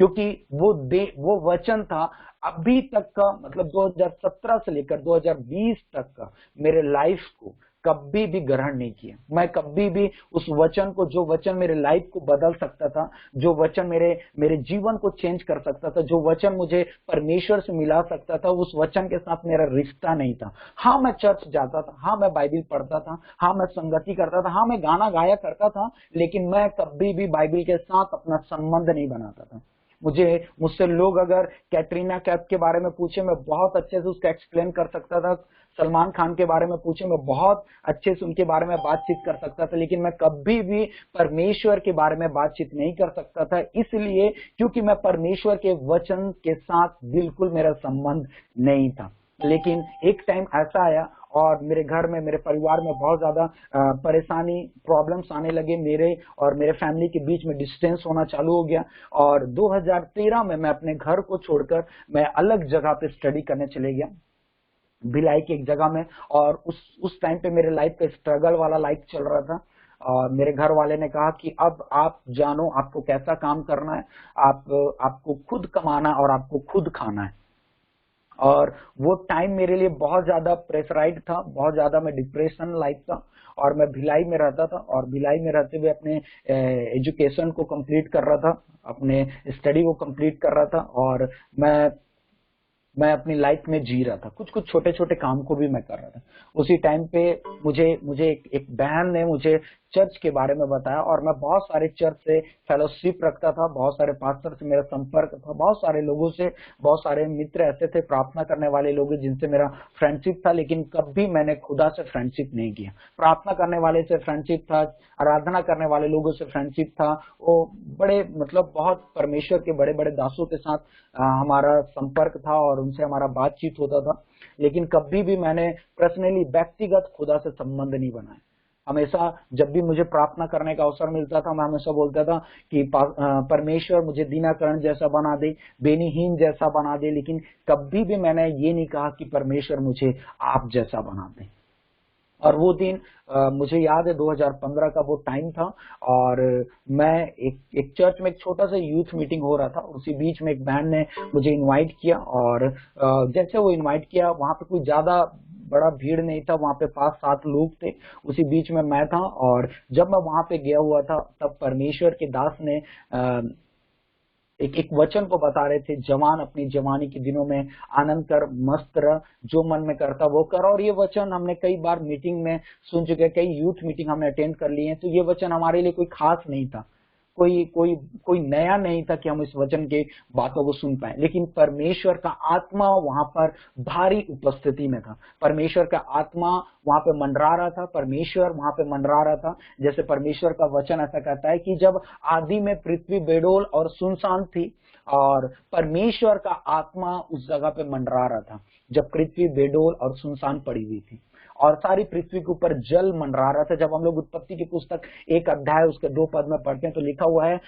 Speaker 3: क्योंकि वो वचन था अभी तक का, मतलब 2017 से लेकर 2020 तक का मेरे लाइफ को कभी भी ग्रहण नहीं किया। मैं कभी भी उस वचन को, जो वचन मेरे लाइफ को बदल सकता था, जो वचन मेरे जीवन को चेंज कर सकता था, जो वचन मुझे परमेश्वर से मिला सकता था, उस वचन के साथ मेरा रिश्ता नहीं था। हाँ, मैं चर्च जाता था, हाँ मैं बाइबल पढ़ता था, हाँ मैं संगति करता था, हाँ मैं गाना गाया करता था, लेकिन मैं कभी भी बाइबल के साथ अपना संबंध नहीं बनाता था। मुझसे लोग अगर कैटरीना कैफ के बारे में पूछे, मैं बहुत अच्छे से उसका एक्सप्लेन कर सकता था। सलमान खान के बारे में पूछे, मैं बहुत अच्छे से उनके बारे में बातचीत कर सकता था, लेकिन मैं कभी भी परमेश्वर के बारे में बातचीत नहीं कर सकता था, इसलिए क्योंकि मैं परमेश्वर के वचन के साथ बिल्कुल मेरा संबंध नहीं था। लेकिन एक टाइम ऐसा आया और मेरे घर में, मेरे परिवार में बहुत ज्यादा परेशानी, प्रॉब्लम्स आने लगे। मेरे और मेरे फैमिली के बीच में डिस्टेंस होना चालू हो गया और 2013 में मैं अपने घर को छोड़कर मैं अलग जगह पे स्टडी करने चले गया, भिलाई की एक जगह में। और उस टाइम पे मेरे लाइफ का स्ट्रगल वाला लाइफ चल रहा था और मेरे घर वाले ने कहा कि अब आप जानो आपको कैसा काम करना है, आपको खुद कमाना है और आपको खुद खाना है। और वो टाइम मेरे लिए बहुत ज्यादा प्रेशराइड था, बहुत ज्यादा मैं डिप्रेशन लाइफ था और मैं भिलाई में रहता था और भिलाई में रहते हुए अपने एजुकेशन को कंप्लीट कर रहा था, अपने स्टडी को कंप्लीट कर रहा था और मैं अपनी लाइफ में जी रहा था। कुछ छोटे छोटे काम को भी मैं कर रहा था। उसी टाइम पे मुझे एक बहन ने मुझे चर्च के बारे में बताया और मैं बहुत सारे चर्च से फेलोशिप रखता था, बहुत सारे पास्टर से मेरा संपर्क था, बहुत सारे लोगों से, बहुत सारे मित्र ऐसे थे, प्रार्थना करने वाले लोग जिनसे मेरा फ्रेंडशिप था, लेकिन कभी मैंने खुदा से फ्रेंडशिप नहीं किया। प्रार्थना करने वाले से फ्रेंडशिप था, आराधना करने वाले लोगों से फ्रेंडशिप था, वो बड़े मतलब बहुत परमेश्वर के बड़े बड़े दासों के साथ हमारा संपर्क था और उनसे हमारा बातचीत होता था, लेकिन कभी भी मैंने पर्सनली व्यक्तिगत खुदा से संबंध नहीं बनाया। हमेशा जब भी मुझे प्रार्थना करने का अवसर मिलता था, मैं हमेशा बोलता था कि परमेश्वर मुझे दीनाकरण जैसा बना दे, बेनीहीन जैसा बना दे, लेकिन कभी भी मैंने ये नहीं कहा कि परमेश्वर मुझे आप जैसा बना दे। और वो दिन मुझे याद है 2015 का वो टाइम था और मैं एक चर्च में एक छोटा सा यूथ मीटिंग हो रहा था। उसी बीच में एक बहन ने मुझे इनवाइट किया और जैसे वो इनवाइट किया, वहां पे कोई ज्यादा बड़ा भीड़ नहीं था, वहां पे 5-7 लोग थे, उसी बीच में मैं था। और जब मैं वहां पे गया हुआ था तब परमेश्वर के दास ने एक वचन को बता रहे थे, जवान अपनी जवानी के दिनों में आनंद कर, मस्त रह, जो मन में करता वो कर। और ये वचन हमने कई बार मीटिंग में सुन चुके, कई यूथ मीटिंग हमने अटेंड कर ली है, तो ये वचन हमारे लिए कोई खास नहीं था, कोई नया नहीं था कि हम इस वचन के बातों को सुन पाए। लेकिन परमेश्वर का आत्मा वहां पर भारी उपस्थिति में था, परमेश्वर का आत्मा वहां पे मंडरा रहा था, परमेश्वर वहां पे मंडरा रहा था। जैसे परमेश्वर का वचन ऐसा कहता है कि जब आदि में पृथ्वी बेडोल और सुनसान थी और परमेश्वर का आत्मा उस जगह पे मंडरा रहा था, जब पृथ्वी बेडोल और सुनसान पड़ी हुई थी और सारी पृथ्वी के ऊपर जल मंडरा रहा था। जब हम लोग उत्पत्ति की पुस्तक 1 अध्याय उसके 2 पद में पढ़ते हैं तो लिखा हुआ है,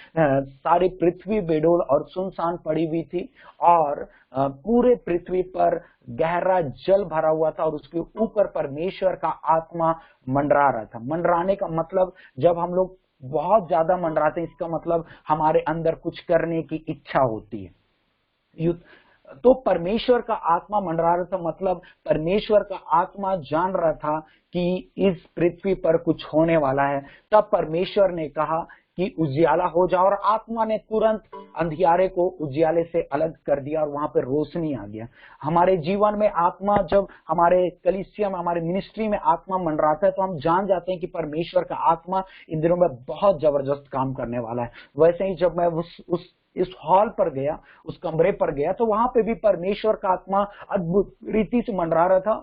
Speaker 3: सारी पृथ्वी बेडोल और सुनसान पड़ी हुई थी और पूरे पृथ्वी पर गहरा जल भरा हुआ था और उसके ऊपर परमेश्वर का आत्मा मंडरा रहा था। मंडराने का मतलब, जब हम लोग बहुत ज्यादा मंडराते हैं, इसका मतलब हमारे अंदर कुछ करने की इच्छा होती है। तो परमेश्वर का आत्मा मंडरा रहा था, मतलब परमेश्वर का आत्मा जान रहा था कि इस पृथ्वी पर कुछ होने वाला है। तब परमेश्वर ने कहा कि उजियाला हो जाओ और आत्मा ने तुरंत अंधियारे को उजियाले से अलग कर दिया और वहां पे रोशनी आ गया। हमारे जीवन में आत्मा, जब हमारे कलीसिया में, हमारे मिनिस्ट्री में आत्मा मंडराता है तो हम जान जाते हैं कि परमेश्वर का आत्मा इन दिनों में बहुत जबरदस्त काम करने वाला है। वैसे ही जब मैं इस हॉल पर गया, उस कमरे पर गया, तो वहां पे भी परमेश्वर का आत्मा अद्भुत रीति से मंडरा रहा था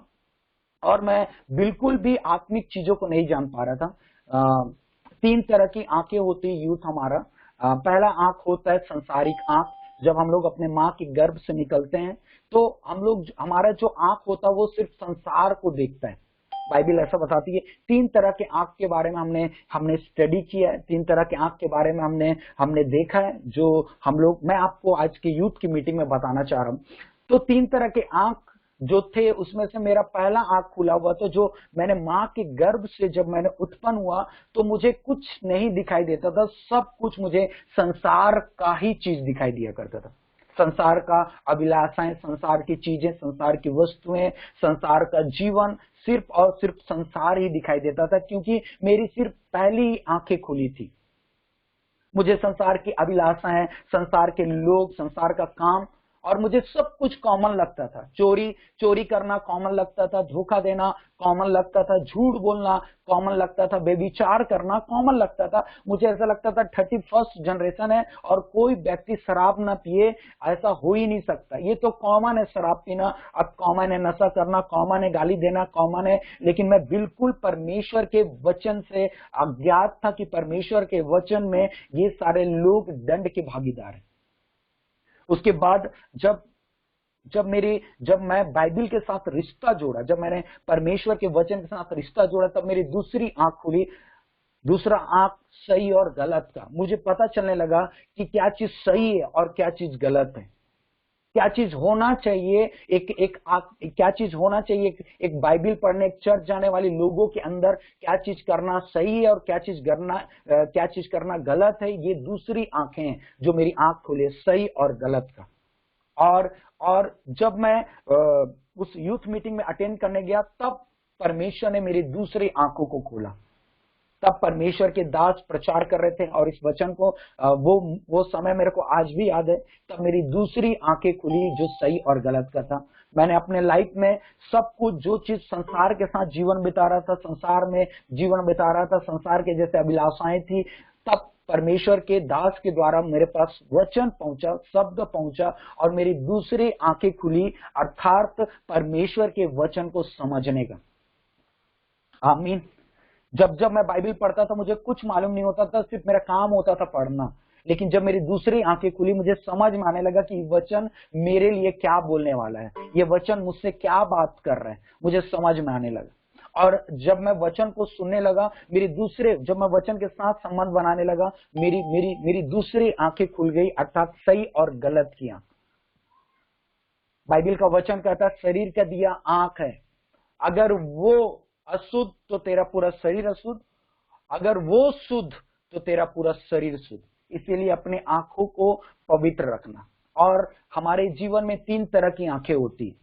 Speaker 3: और मैं बिल्कुल भी आत्मिक चीजों को नहीं जान पा रहा था। 3 तरह की आंखें होती है यूथ हमारा। पहला आंख होता है संसारिक आंख। जब हम लोग अपने माँ के गर्भ से निकलते हैं तो हमारा जो आंख होता है वो सिर्फ संसार को देखता है। बाइबल ऐसा बताती है। 3 तरह के आंख के बारे में हमने स्टडी किया है, 3 तरह के आंख के बारे में हमने देखा है, जो मैं आपको आज के यूथ की मीटिंग में बताना चाह रहा हूँ। तो 3 तरह के आंख जो थे, उसमें से मेरा पहला आंख खुला हुआ था। जो मैंने माँ के गर्भ से जब मैंने उत्पन्न हुआ तो मुझे कुछ नहीं दिखाई देता था, सब कुछ मुझे संसार का ही चीज दिखाई दिया करता था। संसार का अभिलाषाएं, संसार की चीजें, संसार की वस्तुएं, संसार का जीवन सिर्फ और सिर्फ संसार ही दिखाई देता था, क्योंकि मेरी सिर्फ पहली आंखें खुली थी। मुझे संसार की अभिलाषाएं, संसार के लोग, संसार का काम, और मुझे सब कुछ कॉमन लगता था। चोरी करना कॉमन लगता था, धोखा देना कॉमन लगता था, झूठ बोलना कॉमन लगता था, बेविचार करना कॉमन लगता था। मुझे ऐसा लगता था 31st जनरेशन है और कोई व्यक्ति शराब ना पिए, ऐसा हो ही नहीं सकता। ये तो कॉमन है, शराब पीना अब कॉमन है, नशा करना कॉमन है, गाली देना कॉमन है। लेकिन मैं बिल्कुल परमेश्वर के वचन से अज्ञात था कि परमेश्वर के वचन में ये सारे लोग दंड के भागीदार हैं। उसके बाद जब मैं बाइबल के साथ रिश्ता जोड़ा, जब मैंने परमेश्वर के वचन के साथ रिश्ता जोड़ा, तब मेरी दूसरी आंख खुली, दूसरा आंख सही और गलत का। मुझे पता चलने लगा कि क्या चीज सही है और क्या चीज गलत है, क्या चीज होना चाहिए क्या चीज होना चाहिए एक बाइबल पढ़ने, एक चर्च जाने वाले लोगों के अंदर, क्या चीज करना सही है और क्या चीज करना गलत है। ये दूसरी आंखें हैं जो मेरी आंख खोले, सही और गलत का। और जब मैं उस यूथ मीटिंग में अटेंड करने गया, तब परमेश्वर ने मेरी दूसरी आंखों को खोला। तब परमेश्वर के दास प्रचार कर रहे थे और इस वचन को वो समय मेरे को आज भी याद है। तब मेरी दूसरी आंखें खुली जो सही और गलत का था। मैंने अपने लाइफ में सब कुछ, जो चीज संसार के साथ जीवन बिता रहा था, संसार में जीवन बिता रहा था, संसार के जैसे अभिलाषाएं थी, तब परमेश्वर के दास के द्वारा मेरे पास वचन पहुंचा, शब्द पहुंचा और मेरी दूसरी आंखें खुली, अर्थात परमेश्वर के वचन को समझने का। आमीन। जब मैं बाइबल पढ़ता था मुझे कुछ मालूम नहीं होता था, सिर्फ मेरा काम होता था पढ़ना। लेकिन जब मेरी दूसरी आंखें खुली, मुझे समझ में आने लगा कि वचन मेरे लिए क्या बोलने वाला है, ये वचन मुझसे क्या बात कर रहा है, मुझे समझ में आने लगा। और जब मैं वचन को सुनने लगा, जब मैं वचन के साथ संबंध बनाने लगा, मेरी दूसरी आंखें खुल गई, अर्थात सही और गलत की आंख। बाइबल का वचन कहता है शरीर का दिया आंख है, अगर वो अशुद्ध तो तेरा पूरा शरीर अशुद्ध, अगर वो शुद्ध तो तेरा पूरा शरीर शुद्ध। इसीलिए अपने आंखों को पवित्र रखना। और हमारे जीवन में 3 तरह की आंखें होती है।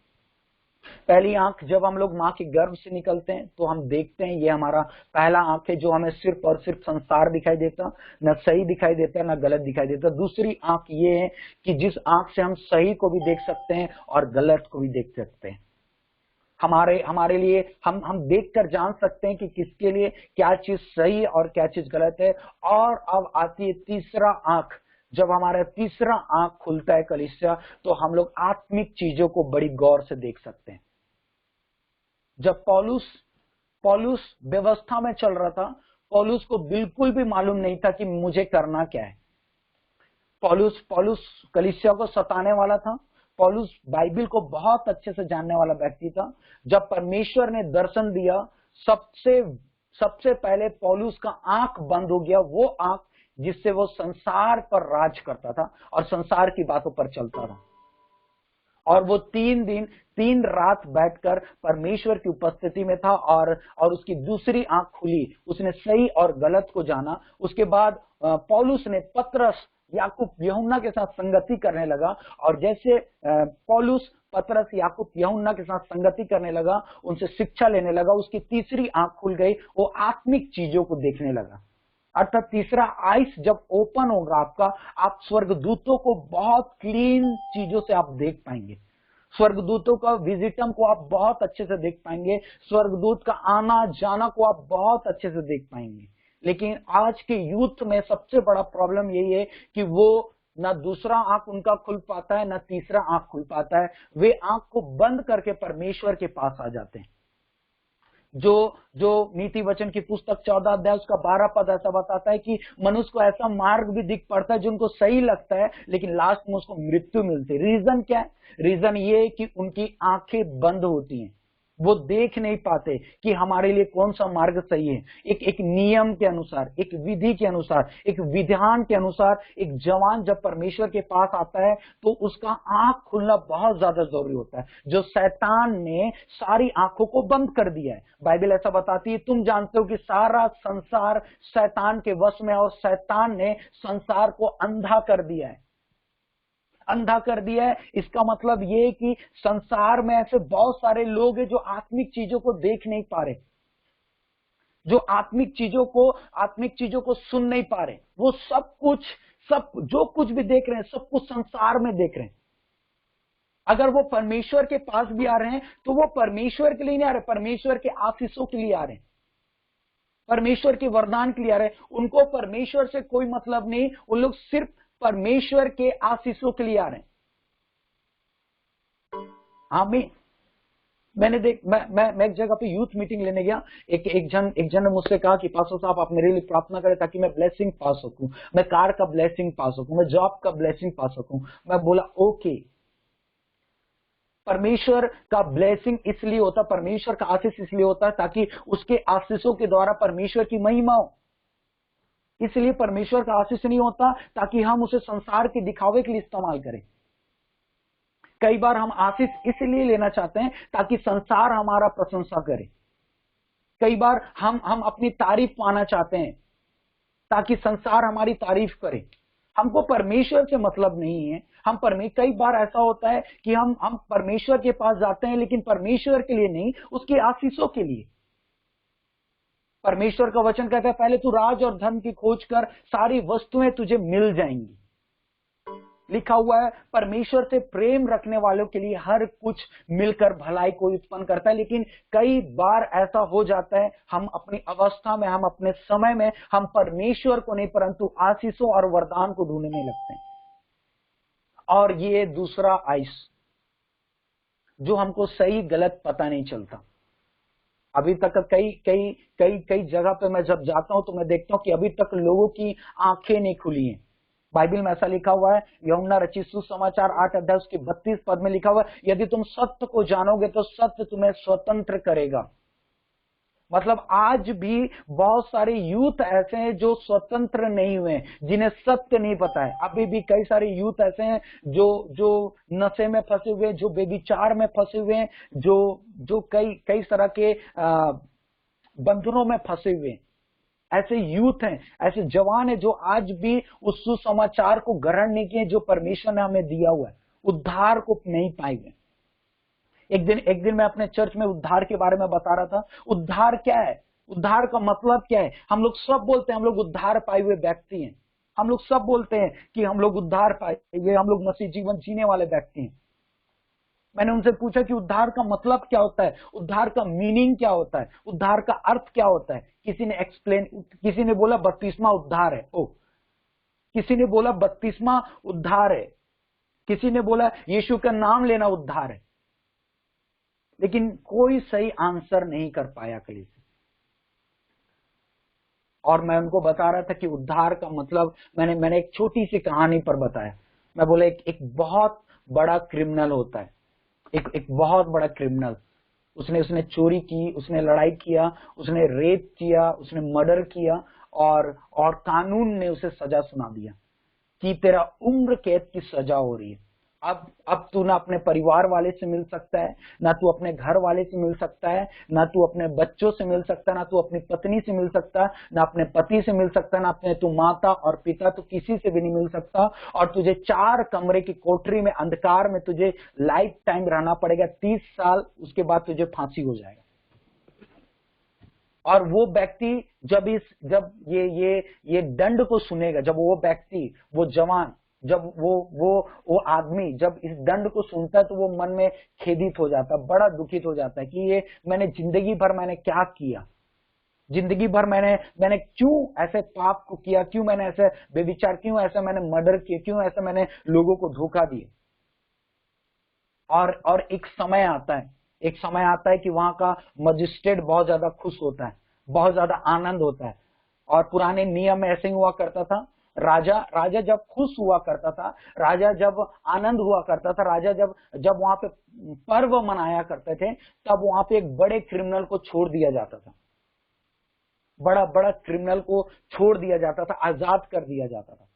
Speaker 3: पहली आंख, जब हम लोग माँ के गर्भ से निकलते हैं तो हम देखते हैं, ये हमारा पहला आंख है जो हमें सिर्फ और सिर्फ संसार दिखाई देता, न सही दिखाई देता न गलत दिखाई देता। दूसरी आंख ये है कि जिस आंख से हम सही को भी देख सकते हैं और गलत को भी देख सकते हैं। हमारे लिए हम देखकर जान सकते हैं कि किसके लिए क्या चीज सही और क्या चीज गलत है। और अब आती है तीसरा आंख। जब हमारा तीसरा आंख खुलता है कलीसिया, तो हम लोग आत्मिक चीजों को बड़ी गौर से देख सकते हैं। जब पौलुस व्यवस्था में चल रहा था, पौलुस को बिल्कुल भी मालूम नहीं था कि मुझे करना क्या है। पौलुस कलीसिया को सताने वाला था। पौलुस बाइबल को बहुत अच्छे से जानने वाला व्यक्ति था। जब परमेश्वर ने दर्शन दिया, सबसे पहले पौलुस का आंख बंद हो गया, वो आंख जिससे वो संसार पर राज करता था और संसार की बातों पर चलता था। और वो 3 दिन 3 रात बैठकर परमेश्वर की उपस्थिति में था और उसकी दूसरी आंख खुली, उसने सही और गलत को जाना। उसके बाद पौलुस ने पतरस, याकूब, यूहन्ना के साथ संगति करने लगा। और जैसे पौलुस पतरस, याकूब, यूहन्ना के साथ संगति करने लगा, उनसे शिक्षा लेने लगा, उसकी तीसरी आंख खुल गई, वो आत्मिक चीजों को देखने लगा। अर्थात तीसरा आइस जब ओपन होगा आपका, आप स्वर्गदूतों को बहुत क्लीन चीजों से आप देख पाएंगे। स्वर्गदूतों का विजिटम को आप बहुत अच्छे से देख पाएंगे। स्वर्गदूत का आना जाना को आप बहुत अच्छे से देख पाएंगे। लेकिन आज के यूथ में सबसे बड़ा प्रॉब्लम यही है कि वो ना दूसरा आंख उनका खुल पाता है, ना तीसरा आंख खुल पाता है। वे आंख को बंद करके परमेश्वर के पास आ जाते हैं। जो नीति वचन की पुस्तक 14 अध्याय उसका 12 पद ऐसा बताता है कि मनुष्य को ऐसा मार्ग भी दिख पड़ता है जो उनको सही लगता है, लेकिन लास्ट में उसको मृत्यु मिलती है। रीजन क्या है? रीजन ये है कि उनकी आंखें बंद होती हैं, वो देख नहीं पाते कि हमारे लिए कौन सा मार्ग सही है। एक नियम के अनुसार, एक विधि के अनुसार, एक विधान के अनुसार एक जवान जब परमेश्वर के पास आता है तो उसका आंख खुलना बहुत ज्यादा जरूरी होता है, जो शैतान ने सारी आंखों को बंद कर दिया है। बाइबल ऐसा बताती है, तुम जानते हो कि सारा संसार शैतान के वश में, और शैतान ने संसार को अंधा कर दिया है। अंधा कर दिया है। इसका मतलब ये है कि संसार में ऐसे बहुत सारे लोग हैं जो आत्मिक चीजों को देख नहीं पा रहे, जो आत्मिक चीजों को सुन नहीं पा रहे। वो सब जो कुछ भी देख रहे हैं, सब कुछ संसार में देख रहे हैं। अगर वो परमेश्वर के पास भी आ रहे हैं तो वो परमेश्वर के लिए नहीं आ रहे, परमेश्वर के आशीषों के लिए आ रहे हैं, परमेश्वर के वरदान के लिए आ रहे हैं। उनको परमेश्वर से कोई मतलब नहीं, उन लोग सिर्फ परमेश्वर के आशीषों के लिए आ रहे हैं। आमीन। मैं एक जगह पे यूथ मीटिंग लेने गया। एक जन ने मुझसे कहा कि पास्टर साहब आप मेरे लिए प्रार्थना करें ताकि मैं ब्लेसिंग पा सकूं, मैं कार का ब्लेसिंग पा सकूं, मैं जॉब का ब्लेसिंग पा सकूं। मैं बोला ओके। परमेश्वर का ब्लेसिंग इसलिए होता, परमेश्वर का आशीष इसलिए होता है ताकि उसके आशीषों के द्वारा परमेश्वर की महिमा हो। इसलिए परमेश्वर का आशीष नहीं होता ताकि हम उसे संसार के दिखावे के लिए इस्तेमाल करें। कई बार हम आशीष इसलिए लेना चाहते हैं ताकि संसार हमारा प्रशंसा करे। कई बार हम अपनी तारीफ पाना चाहते हैं ताकि संसार हमारी तारीफ करे। हमको परमेश्वर से मतलब नहीं है। कई बार ऐसा होता है कि हम परमेश्वर के पास जाते हैं लेकिन परमेश्वर के लिए नहीं, उसके आशीषों के लिए। परमेश्वर का वचन कहता है पहले तू राज और धन की खोज कर, सारी वस्तुएं तुझे मिल जाएंगी। लिखा हुआ है परमेश्वर से प्रेम रखने वालों के लिए हर कुछ मिलकर भलाई को उत्पन्न करता है। लेकिन कई बार ऐसा हो जाता है, हम अपनी अवस्था में, हम अपने समय में, हम परमेश्वर को नहीं परंतु आशीषों और वरदान को ढूंढने लगते हैं। और ये दूसरा आइस जो हमको सही गलत पता नहीं चलता। अभी तक कई जगह पे मैं जब जाता हूं तो मैं देखता हूं कि अभी तक लोगों की आंखें नहीं खुली हैं। बाइबल में ऐसा लिखा हुआ है, यूहन्ना रचित सुसमाचार 8 अध्याय उसके 32 पद में लिखा हुआ है, यदि तुम सत्य को जानोगे तो सत्य तुम्हें स्वतंत्र करेगा। मतलब आज भी बहुत सारे यूथ ऐसे हैं जो स्वतंत्र नहीं हुए, जिन्हें सत्य नहीं पता है। अभी भी कई सारे यूथ ऐसे हैं जो नशे में फंसे हुए, जो बेविचार में फंसे हुए हैं, जो कई तरह के बंधनों में फंसे हुए हैं। ऐसे यूथ हैं, ऐसे जवान हैं जो आज भी उस सुसमाचार को ग्रहण नहीं किए जो परमेश्वर ने हमें दिया हुआ है, उद्धार को नहीं पाए हुए। एक दिन मैं अपने चर्च में उद्धार के बारे में बता रहा था। उद्धार क्या है, उद्धार का मतलब क्या है? हम लोग सब बोलते हैं हम लोग उद्धार पाए हुए व्यक्ति हैं, हम लोग सब बोलते हैं कि हम लोग उद्धार पाए हुए, हम लोग मसीह जीवन जीने वाले व्यक्ति हैं। मैंने उनसे पूछा कि उद्धार का मतलब क्या होता है, उद्धार का मीनिंग क्या होता है, उद्धार का अर्थ क्या होता है। किसी ने बोला बपतिस्मा उद्धार है। किसी ने बोला बपतिस्मा उद्धार है, किसी ने बोला यीशु का नाम लेना उद्धार है। लेकिन कोई सही आंसर नहीं कर पाया कली से। और मैं उनको बता रहा था कि उद्धार का मतलब मैंने एक छोटी सी कहानी पर बताया। मैं बोला एक बहुत बड़ा क्रिमिनल होता है, एक बहुत बड़ा क्रिमिनल। उसने चोरी की, उसने लड़ाई किया, उसने रेप किया, उसने मर्डर किया और कानून ने उसे सजा सुना दिया कि तेरा उम्र कैद की सजा हो रही है। अब तू ना अपने परिवार वाले से मिल सकता है, ना तू अपने घर वाले से मिल सकता है, ना तू अपने बच्चों से मिल सकता है, ना तू अपनी पत्नी से मिल सकता है, ना अपने पति से मिल सकता है, ना अपने तू माता और पिता, तो किसी से भी नहीं मिल सकता। और तुझे 4 कमरे की कोठरी में अंधकार में तुझे लाइफ टाइम रहना पड़ेगा, 30 साल। उसके बाद तुझे फांसी हो जाएगा। और वो व्यक्ति जब ये दंड को सुनेगा, जब वो व्यक्ति, वो जवान, जब वो आदमी जब इस दंड को सुनता है तो वो मन में खेदित हो जाता है, बड़ा दुखित हो जाता है कि ये मैंने जिंदगी भर मैंने क्या किया, जिंदगी भर मैंने क्यों ऐसे पाप को किया, क्यों मैंने ऐसे बेविचार, क्यों ऐसा मैंने मर्डर किया, क्यों ऐसा मैंने लोगों को धोखा दिया। और एक समय आता है कि वहां का मजिस्ट्रेट बहुत ज्यादा खुश होता है, बहुत ज्यादा आनंद होता है। और पुराने नियम में ऐसे ही हुआ करता था। राजा जब खुश हुआ करता था, राजा जब आनंद हुआ करता था, राजा जब वहां पे पर्व मनाया करते थे, तब वहां पे एक बड़े क्रिमिनल को छोड़ दिया जाता था, बड़ा क्रिमिनल को छोड़ दिया जाता था, आजाद कर दिया जाता था।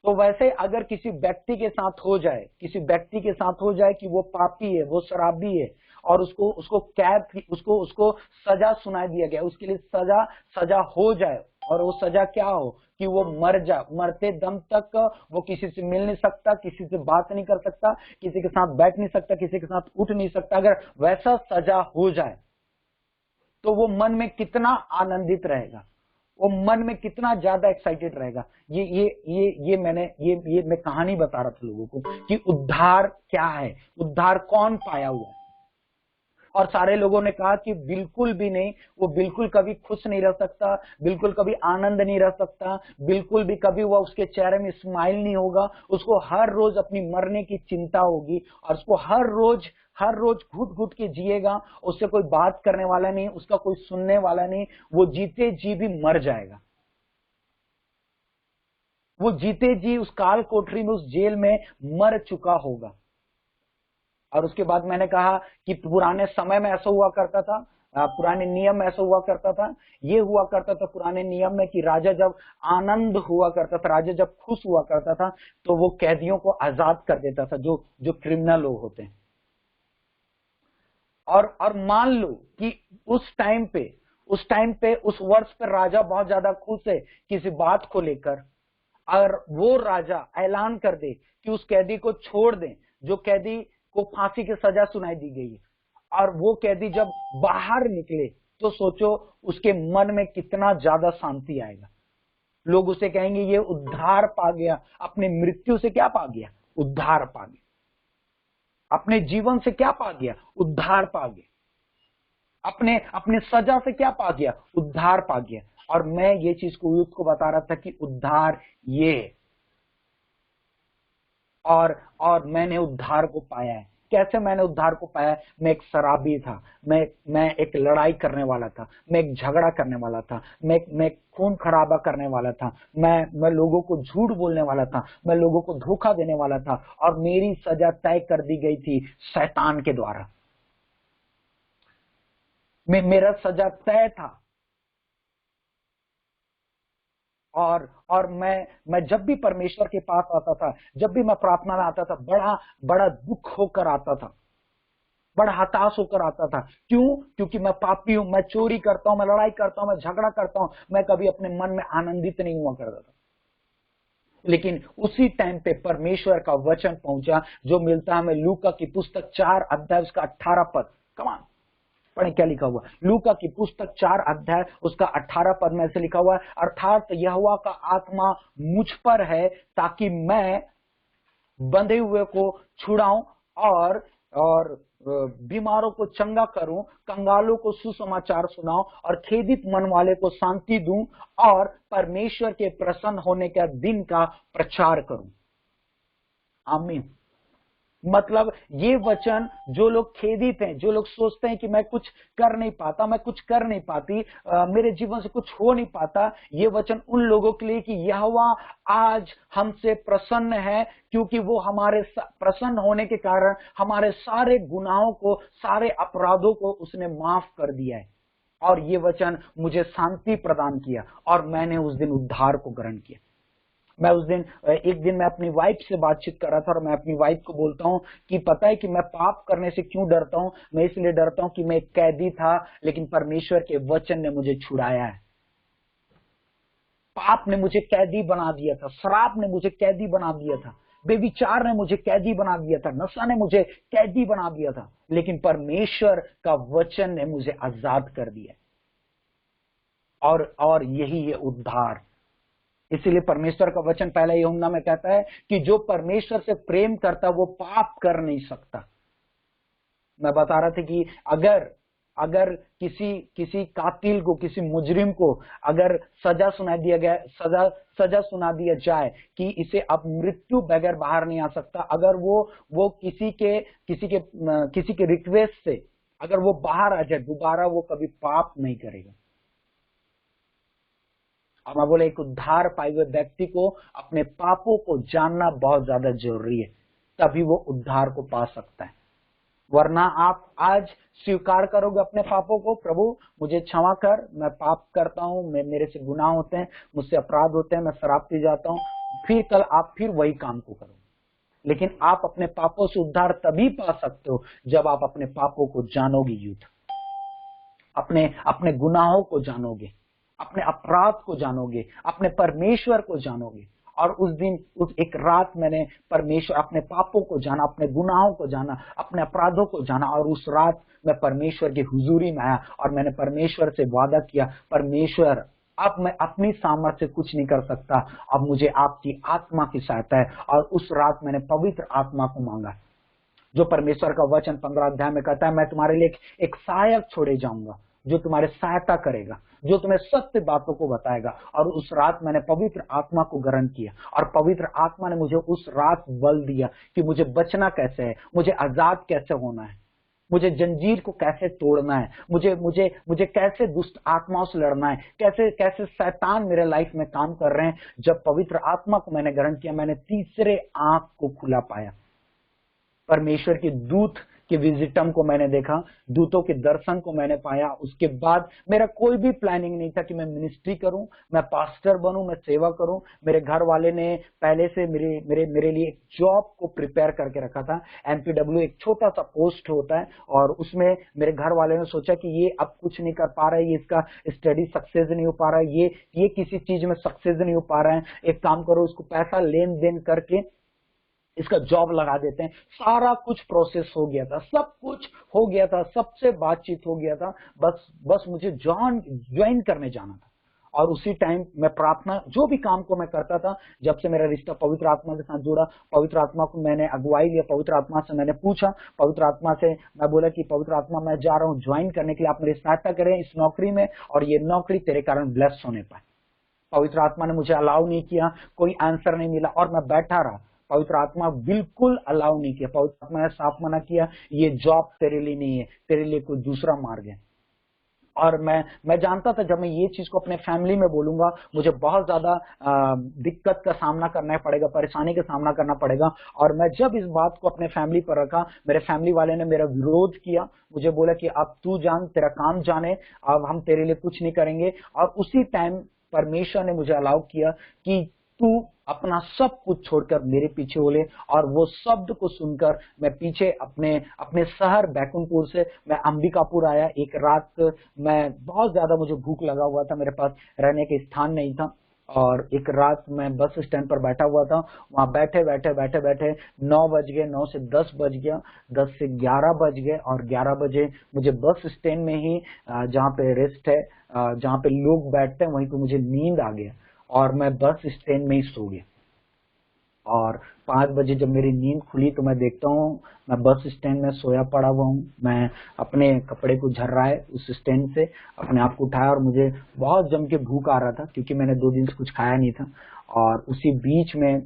Speaker 3: तो वैसे अगर किसी व्यक्ति के साथ हो जाए कि वो पापी है, वो शराबी है, और उसको सजा सुनाई दिया गया, उसके लिए सजा हो जाए, और वो सजा क्या हो कि वो मर जा, मरते दम तक वो किसी से मिल नहीं सकता, किसी से बात नहीं कर सकता, किसी के साथ बैठ नहीं सकता, किसी के साथ उठ नहीं सकता। अगर वैसा सजा हो जाए तो वो मन में कितना आनंदित रहेगा, वो मन में कितना ज्यादा एक्साइटेड रहेगा। ये मैं कहानी बता रहा था लोगों को कि उद्धार क्या है, उद्धार कौन पाया हुआ है। और सारे लोगों ने कहा कि बिल्कुल भी नहीं, वो बिल्कुल कभी खुश नहीं रह सकता, बिल्कुल कभी आनंद नहीं रह सकता, बिल्कुल भी कभी वो उसके चेहरे में स्माइल नहीं होगा, उसको हर रोज अपनी मरने की चिंता होगी और उसको हर रोज घुट घुट के जिएगा, उससे कोई बात करने वाला नहीं, उसका कोई सुनने वाला नहीं, वो जीते जी भी मर जाएगा। वो जीते जी उस काल कोठरी में, उस जेल में मर चुका होगा। और उसके बाद मैंने कहा कि पुराने समय में ऐसा हुआ करता था, पुराने नियम में ऐसा हुआ करता था, ये हुआ करता था पुराने नियम में कि राजा जब आनंद हुआ करता था, राजा जब खुश हुआ करता था तो वो कैदियों को आजाद कर देता था, जो क्रिमिनल लोग होते हैं। और मान लो कि उस टाइम पे उस वर्ष पे राजा बहुत ज्यादा खुश है किसी बात को लेकर, और वो राजा ऐलान कर दे कि उस कैदी को छोड़ दें, जो कैदी को फांसी की सजा सुनाई दी गई है, और वो कैदी जब बाहर निकले तो सोचो उसके मन में कितना ज्यादा शांति आएगा। लोग उसे कहेंगे ये उद्धार पा गया, अपने मृत्यु से क्या पा गया, उद्धार पा गया, अपने जीवन से क्या पा गया, उद्धार पा गया, अपने सजा से क्या पा गया, उद्धार पा गया। और मैं ये चीज को यूथ को बता रहा था कि उद्धार ये है, और मैंने उद्धार को पाया है। कैसे मैंने उद्धार को पाया? मैं एक शराबी था, मैं एक लड़ाई करने वाला था, मैं एक झगड़ा करने वाला था, मैं खून खराबा करने वाला था, मैं लोगों को झूठ बोलने वाला था, मैं लोगों को धोखा देने वाला था, और मेरी सजा तय कर दी गई थी शैतान के द्वारा। मेरा सजा तय था। और मैं जब भी परमेश्वर के पास आता था, जब भी मैं प्रार्थना में आता था, बड़ा दुख होकर आता था, बड़ा हताश होकर आता था। क्यों? क्योंकि मैं पापी हूं, मैं चोरी करता हूं, मैं लड़ाई करता हूं, मैं झगड़ा करता हूं, मैं कभी अपने मन में आनंदित नहीं हुआ करता था। लेकिन उसी टाइम पे परमेश्वर का वचन पहुंचा, जो मिलता है हमें लूका की पुस्तक 4 अध्याय उसका 18 पद। कमान पढ़े क्या लिखा हुआ। लूका की पुस्तक 4 अध्याय उसका 18 पद में से लिखा हुआ है, अर्थात यहोवा का आत्मा मुझ पर है ताकि मैं बंधे हुए को छुड़ाऊं और बीमारों को चंगा करूं, कंगालों को सुसमाचार सुनाऊं, और खेदित मन वाले को शांति दूं, और परमेश्वर के प्रसन्न होने के दिन का प्रचार करूं। आमीन। मतलब ये वचन, जो लोग खेदित हैं, जो लोग सोचते हैं कि मैं कुछ कर नहीं पाता, मैं कुछ कर नहीं पाती, मेरे जीवन से कुछ हो नहीं पाता, ये वचन उन लोगों के लिए कि यहोवा आज हमसे प्रसन्न है, क्योंकि वो हमारे प्रसन्न होने के कारण हमारे सारे गुनाहों को, सारे अपराधों को उसने माफ कर दिया है। और ये वचन मुझे शांति प्रदान किया, और मैंने उस दिन उद्धार को ग्रहण किया। मैं उस दिन, एक दिन मैं अपनी वाइफ से बातचीत कर रहा था, और मैं अपनी वाइफ को बोलता हूं कि पता है कि मैं पाप करने से क्यों डरता हूं? मैं इसलिए डरता हूं कि मैं एक कैदी था, लेकिन परमेश्वर के वचन ने मुझे छुड़ाया है। पाप ने मुझे कैदी बना दिया था, शराब ने मुझे कैदी बना दिया था, बेविचार ने मुझे कैदी बना दिया था, नशा ने मुझे कैदी बना दिया था, लेकिन परमेश्वर का वचन ने मुझे आजाद कर दिया। और यही है उद्धार। इसीलिए परमेश्वर का वचन पहला यूहन्ना में कहता है कि जो परमेश्वर से प्रेम करता वो पाप कर नहीं सकता। मैं बता रहा था कि अगर किसी कातिल को, किसी मुजरिम को अगर सजा सुना सुना दिया जाए कि इसे अब मृत्यु बगैर बाहर नहीं आ सकता, अगर वो किसी के रिक्वेस्ट से अगर वो बाहर आ जाए, दोबारा वो कभी पाप नहीं करेगा। और मैं बोले, एक उद्धार पाए हुए व्यक्ति को अपने पापों को जानना बहुत ज्यादा जरूरी है, तभी वो उद्धार को पा सकता है। वरना आप आज स्वीकार करोगे अपने पापों को, प्रभु मुझे क्षमा कर, मैं पाप करता हूं, मेरे से गुनाह होते हैं, मुझसे अपराध होते हैं, मैं शराब पी जाता हूं, फिर कल आप फिर वही काम को करोगे। लेकिन आप अपने पापों से उद्धार तभी पा सकते हो जब आप अपने पापों को जानोगे, अपने गुनाहों को जानोगे, अपने अपराध को जानोगे, अपने परमेश्वर को जानोगे। और उस दिन, उस एक रात मैंने परमेश्वर, अपने पापों को जाना, अपने गुनाहों को जाना, अपने अपराधों को जाना। और उस रात मैं परमेश्वर की हुजूरी में आया और मैंने परमेश्वर से वादा किया, परमेश्वर अब मैं अपनी सामर्थ्य से कुछ नहीं कर सकता, अब मुझे आपकी आत्मा की सहायता है। और उस रात मैंने पवित्र आत्मा को मांगा, जो परमेश्वर का वचन 15 अध्याय में कहता है, मैं तुम्हारे लिए एक सहायक छोड़े जाऊंगा जो तुम्हारे सहायता करेगा, जो तुम्हें सत्य बातों को बताएगा। और उस रात मैंने पवित्र आत्मा को ग्रहण किया और पवित्र आत्मा ने मुझे उस रात बल दिया कि मुझे बचना कैसे है, मुझे आजाद कैसे होना है, मुझे जंजीर को कैसे तोड़ना है, मुझे मुझे मुझे कैसे दुष्ट आत्माओं से लड़ना है, कैसे कैसे शैतान मेरे लाइफ में काम कर रहे हैं। जब पवित्र आत्मा को मैंने ग्रहण किया, मैंने तीसरे आंख को खुला पाया, परमेश्वर के दूत के विजिटम को मैंने देखा, दूतों के दर्शन को मैंने पाया। उसके बाद मेरा कोई भी प्लानिंग नहीं था कि मैं मिनिस्ट्री करूं, मैं पास्टर बनूं, मैं सेवा करूं। मेरे घर वाले ने पहले से मेरे लिए एक जॉब को प्रिपेयर करके रखा था। एमपीडब्ल्यू एक छोटा सा पोस्ट होता है और उसमें मेरे घर वाले ने सोचा कि ये अब कुछ नहीं कर पा रहा है, ये इसका स्टडी सक्सेस नहीं हो पा रहा है, ये किसी चीज में सक्सेस नहीं हो पा रहा है, एक काम करो, इसको पैसा लेन देन करके इसका जॉब लगा देते हैं। सारा कुछ प्रोसेस हो गया था, सब कुछ हो गया था, सबसे बातचीत हो गया था, बस मुझे ज्वाइन करने जाना था। और उसी टाइम मैं प्रार्थना, जो भी काम को मैं करता था, जब से मेरा रिश्ता पवित्र आत्मा के साथ जुड़ा, पवित्र आत्मा को मैंने अगुवाई लिया, पवित्र आत्मा से मैंने पूछा, पवित्र आत्मा से मैं बोला कि पवित्र आत्मा मैं जा रहा हूँ ज्वाइन करने के लिए, आप मेरी सहायता करें इस नौकरी में और ये नौकरी तेरे कारण ब्लेस होने पाए। पवित्र आत्मा ने मुझे अलाउ नहीं किया, कोई आंसर नहीं मिला और मैं बैठा रहा। पवित्र आत्मा बिल्कुल अलाउ नहीं किया, पवित्र आत्मा ने साफ मना किया, ये जॉब तेरे लिए नहीं है, तेरे लिए कोई दूसरा मार्ग है। और मैं जानता था जब मैं ये चीज को अपने फैमिली में बोलूंगा, मुझे बहुत ज्यादा दिक्कत का सामना करना पड़ेगा, परेशानी का सामना करना पड़ेगा। और मैं जब इस बात को अपने फैमिली पर रखा, मेरे फैमिली वाले ने मेरा विरोध किया, मुझे बोला कि अब तू जान, तेरा काम जाने, अब हम तेरे लिए कुछ नहीं करेंगे। और उसी टाइम परमेश्वर ने मुझे अलाउ किया कि तू अपना सब कुछ छोड़कर मेरे पीछे हो ले। और वो शब्द को सुनकर मैं पीछे अपने शहर बैकुंठपुर से मैं अंबिकापुर आया। एक रात मैं बहुत ज्यादा, मुझे भूख लगा हुआ था, मेरे पास रहने के स्थान नहीं था। और एक रात मैं बस स्टैंड पर बैठा हुआ था, वहां बैठे 9 बज गए, 9 से 10 बज गया, 10 से 11 बज गए। और 11 बजे मुझे बस स्टैंड में ही, जहाँ पे रेस्ट है, जहाँ पे लोग बैठते हैं, वहीं पे मुझे नींद आ गया और मैं बस स्टैंड में ही सो गया। और 5 बजे जब मेरी नींद खुली तो मैं देखता हूँ मैं बस स्टैंड में सोया पड़ा हुआ हूँ। मैं अपने कपड़े को झर्राए उस स्टैंड से अपने आप को उठाया और मुझे बहुत जम के भूख आ रहा था, क्योंकि मैंने 2 दिन से कुछ खाया नहीं था। और उसी बीच में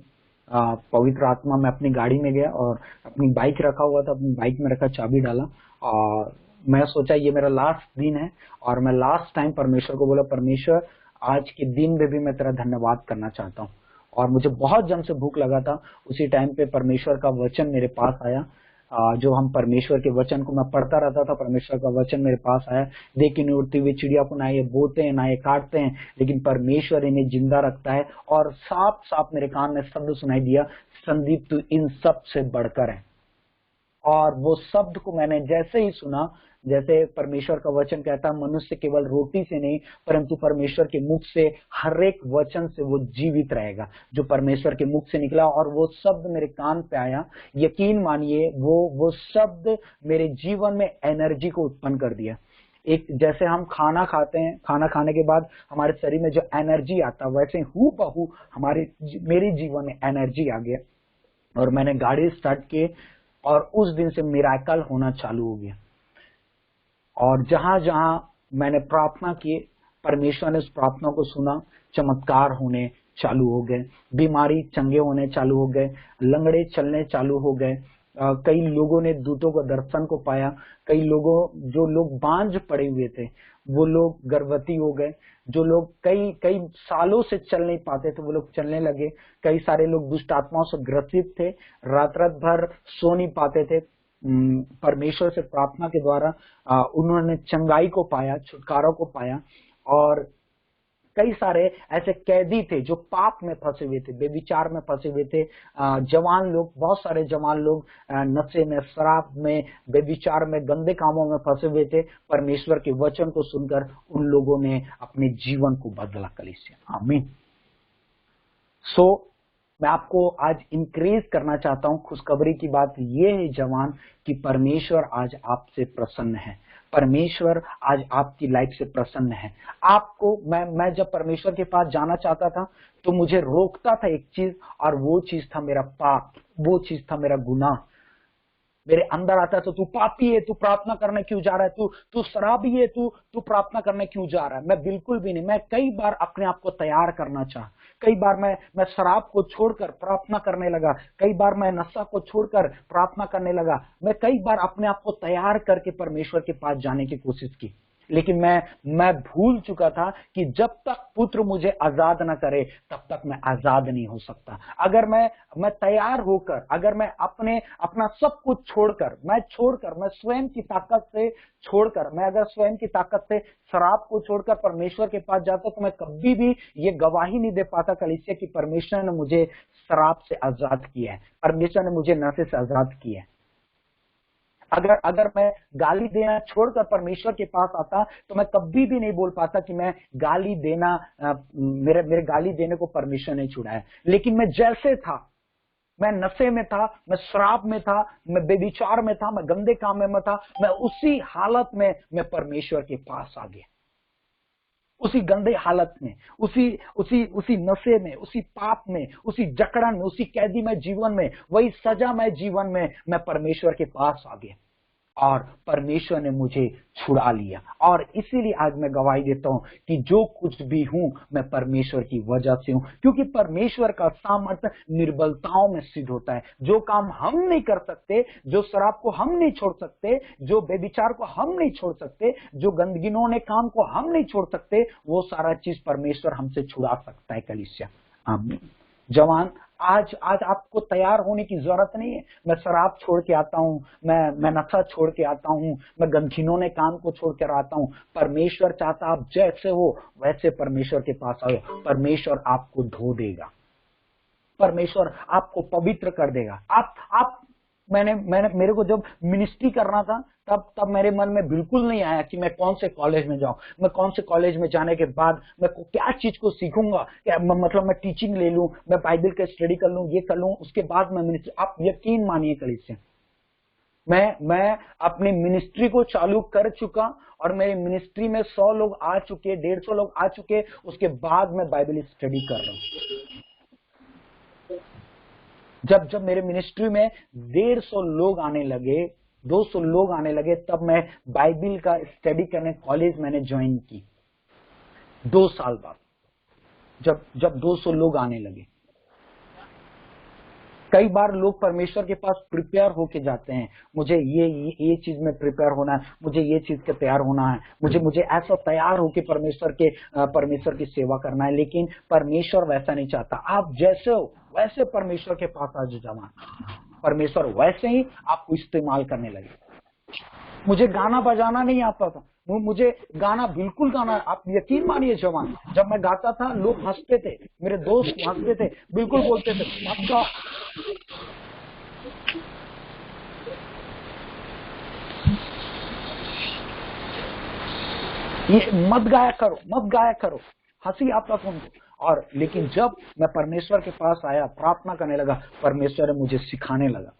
Speaker 3: पवित्र आत्मा में अपनी गाड़ी में गया और अपनी बाइक रखा हुआ था, अपनी बाइक में रखा, चाबी डाला और मैं सोचा ये मेरा लास्ट दिन है। और मैं लास्ट टाइम परमेश्वर को बोला, परमेश्वर आज के दिन में भी मैं तेरा धन्यवाद करना चाहता हूँ। और मुझे बहुत जम से भूख लगा था। उसी टाइम पे परमेश्वर का वचन मेरे पास आया, जो हम परमेश्वर के वचन को मैं पढ़ता रहता था। परमेश्वर का वचन मेरे पास आया, देखी नहीं उड़ती हुई चिड़िया को ना ये बोते हैं ना ये काटते हैं, लेकिन परमेश्वर इन्हें जिंदा रखता है। और साफ साफ मेरे कान में शब्द सुनाई दिया, संदीप तू इन सब से बढ़कर है। और वो शब्द को मैंने जैसे ही सुना, जैसे परमेश्वर का वचन कहता है, मनुष्य केवल रोटी से नहीं परंतु परमेश्वर के मुख से हर एक वचन से वो जीवित रहेगा, जो परमेश्वर के मुख से निकला। और वो शब्द मेरे कान पे आया, यकीन मानिए वो शब्द मेरे जीवन में एनर्जी को उत्पन्न कर दिया। एक जैसे हम खाना खाते हैं, खाना खाने के बाद हमारे शरीर में जो एनर्जी आता है, वैसे हूबहू मेरे जीवन में एनर्जी आ गया। और मैंने गाड़ी स्टार्ट की और उस दिन से मिरेकल होना चालू हो गया। और जहां जहां मैंने प्रार्थना की, परमेश्वर ने उस प्रार्थना को सुना, चमत्कार होने चालू हो गए, बीमारी चंगे होने चालू हो गए, लंगड़े चलने चालू हो गए। कई लोगों ने दूतों को दर्शन को पाया, जो लोग बांझ पड़े हुए थे वो लोग गर्भवती हो गए, जो लोग कई सालों से चल नहीं पाते थे वो लोग चलने लगे, कई सारे लोग दुष्ट आत्माओं से ग्रसित थे, रात भर सो नहीं पाते थे। परमेश्वर से प्रार्थना के द्वारा उन्होंने चंगाई को पाया, छुटकारा को पाया। और कई सारे ऐसे कैदी थे जो पाप में फंसे हुए थे, बेविचार में फंसे हुए थे। जवान लोग, बहुत सारे जवान लोग नशे में, शराब में, बेविचार में, गंदे कामों में फंसे हुए थे। परमेश्वर के वचन को सुनकर उन लोगों ने अपने जीवन को बदला। कलीसिया, आमीन। मैं आपको आज इंक्रेज करना चाहता हूं। खुशखबरी की बात यह है जवान कि परमेश्वर आज आपसे प्रसन्न है। परमेश्वर आज आपकी लाइफ से प्रसन्न है। आपको मैं जब परमेश्वर के पास जाना चाहता था तो मुझे रोकता था एक चीज, और वो चीज था मेरा पाप, वो चीज था मेरा गुनाह। मेरे अंदर आता है तो तू पापी है, तू प्रार्थना करने क्यों जा रहा है, तू शराबी है, तू प्रार्थना करने क्यों जा रहा है। मैं बिल्कुल भी नहीं। मैं कई बार अपने आप को तैयार करना चाहा। कई बार मैं शराब को छोड़कर प्रार्थना करने लगा। कई बार मैं नशा को छोड़कर प्रार्थना करने लगा। मैं कई बार अपने आप को तैयार करके परमेश्वर के पास जाने की कोशिश की, लेकिन मैं भूल चुका था कि जब तक पुत्र मुझे आजाद न करे तब तक मैं आजाद नहीं हो सकता। अगर मैं तैयार होकर, अगर मैं अपना सब कुछ छोड़कर, मैं स्वयं की ताकत से छोड़कर, मैं अगर स्वयं की ताकत से शराब को छोड़कर परमेश्वर के पास जाता तो मैं कभी भी ये गवाही नहीं दे पाता कलीसिया कि परमेश्वर ने मुझे शराब से आजाद किया है, परमेश्वर ने मुझे नशे से आजाद किया है। अगर मैं गाली देना छोड़कर परमेश्वर के पास आता तो मैं कभी भी नहीं बोल पाता कि मैं गाली देना, मेरे गाली देने को परमेश्वर ने छुड़ाया। लेकिन मैं जैसे था, मैं नशे में था, मैं शराब में था, मैं बेविचार में था, मैं गंदे काम में था, मैं उसी हालत में मैं परमेश्वर के पास आ गया। उसी गंदे हालत में, उसी नशे में, उसी पाप में, उसी जकड़न में, उसी कैदी में जीवन में, वही सजा में जीवन में मैं परमेश्वर के पास आ गया और परमेश्वर ने मुझे छुड़ा लिया। और इसीलिए आज मैं गवाही देता हूं कि जो कुछ भी हूं मैं परमेश्वर की वजह से हूं, क्योंकि परमेश्वर का सामर्थ्य निर्बलताओं में सिद्ध होता है। जो काम हम नहीं कर सकते, जो शराब को हम नहीं छोड़ सकते, जो बेविचार को हम नहीं छोड़ सकते, जो गंदगिनों काम को हम नहीं छोड़ सकते, वो सारा चीज परमेश्वर हमसे छुड़ा सकता है। कलीसिया, आमीन। जवान, आज आपको तैयार होने की जरूरत नहीं है। मैं शराब छोड़ के आता हूं, मैं नशा छोड़ के आता हूं, मैं गंदगिनों काम को छोड़ कर आता हूं। परमेश्वर चाहता आप जैसे हो वैसे परमेश्वर के पास आओ। परमेश्वर आपको धो देगा, परमेश्वर आपको पवित्र कर देगा। आप मेरे को जब मिनिस्ट्री करना था तब मेरे मन में बिल्कुल नहीं आया कि मैं कौन से कॉलेज में जाऊं, मैं कौन से कॉलेज में जाने के बाद मैं क्या चीज को सीखूंगा, मतलब मैं टीचिंग ले लूं, मैं बाइबल का स्टडी कर लूं, ये कर लूं, उसके बाद मैं मिनिस्ट्री। आप यकीन मानिए कलीसिया, मैं अपनी मिनिस्ट्री को चालू कर चुका और मेरी मिनिस्ट्री में 100 लोग आ चुके, 150 लोग आ चुके, उसके बाद मैं बाइबल स्टडी कर रहा हूं। जब मेरे मिनिस्ट्री में 150 लोग आने लगे, 200 लोग आने लगे, तब मैं बाइबल का स्टडी करने कॉलेज मैंने ज्वाइन की। 2 साल बाद जब 200 लोग आने लगे। कई बार लोग परमेश्वर के पास प्रिपेयर होके जाते हैं, मुझे ये चीज में प्रिपेयर होना है, मुझे ये चीज के तैयार होना है, मुझे ऐसा तैयार होके परमेश्वर की सेवा करना है। लेकिन परमेश्वर वैसा नहीं चाहता। आप जैसे हो वैसे परमेश्वर के पास आ जाओ। परमेश्वर वैसे ही आपको इस्तेमाल करने लगे। मुझे गाना बजाना नहीं आता था, मुझे गाना बिल्कुल गाना, आप यकीन मानिए जवान, जब मैं गाता था लोग हंसते थे, मेरे दोस्त हंसते थे, बिल्कुल बोलते थे मत गा। ये मत गाया करो, हंसी आता था उनको। और लेकिन जब मैं परमेश्वर के पास आया, प्रार्थना करने लगा, परमेश्वर ने मुझे सिखाने लगा।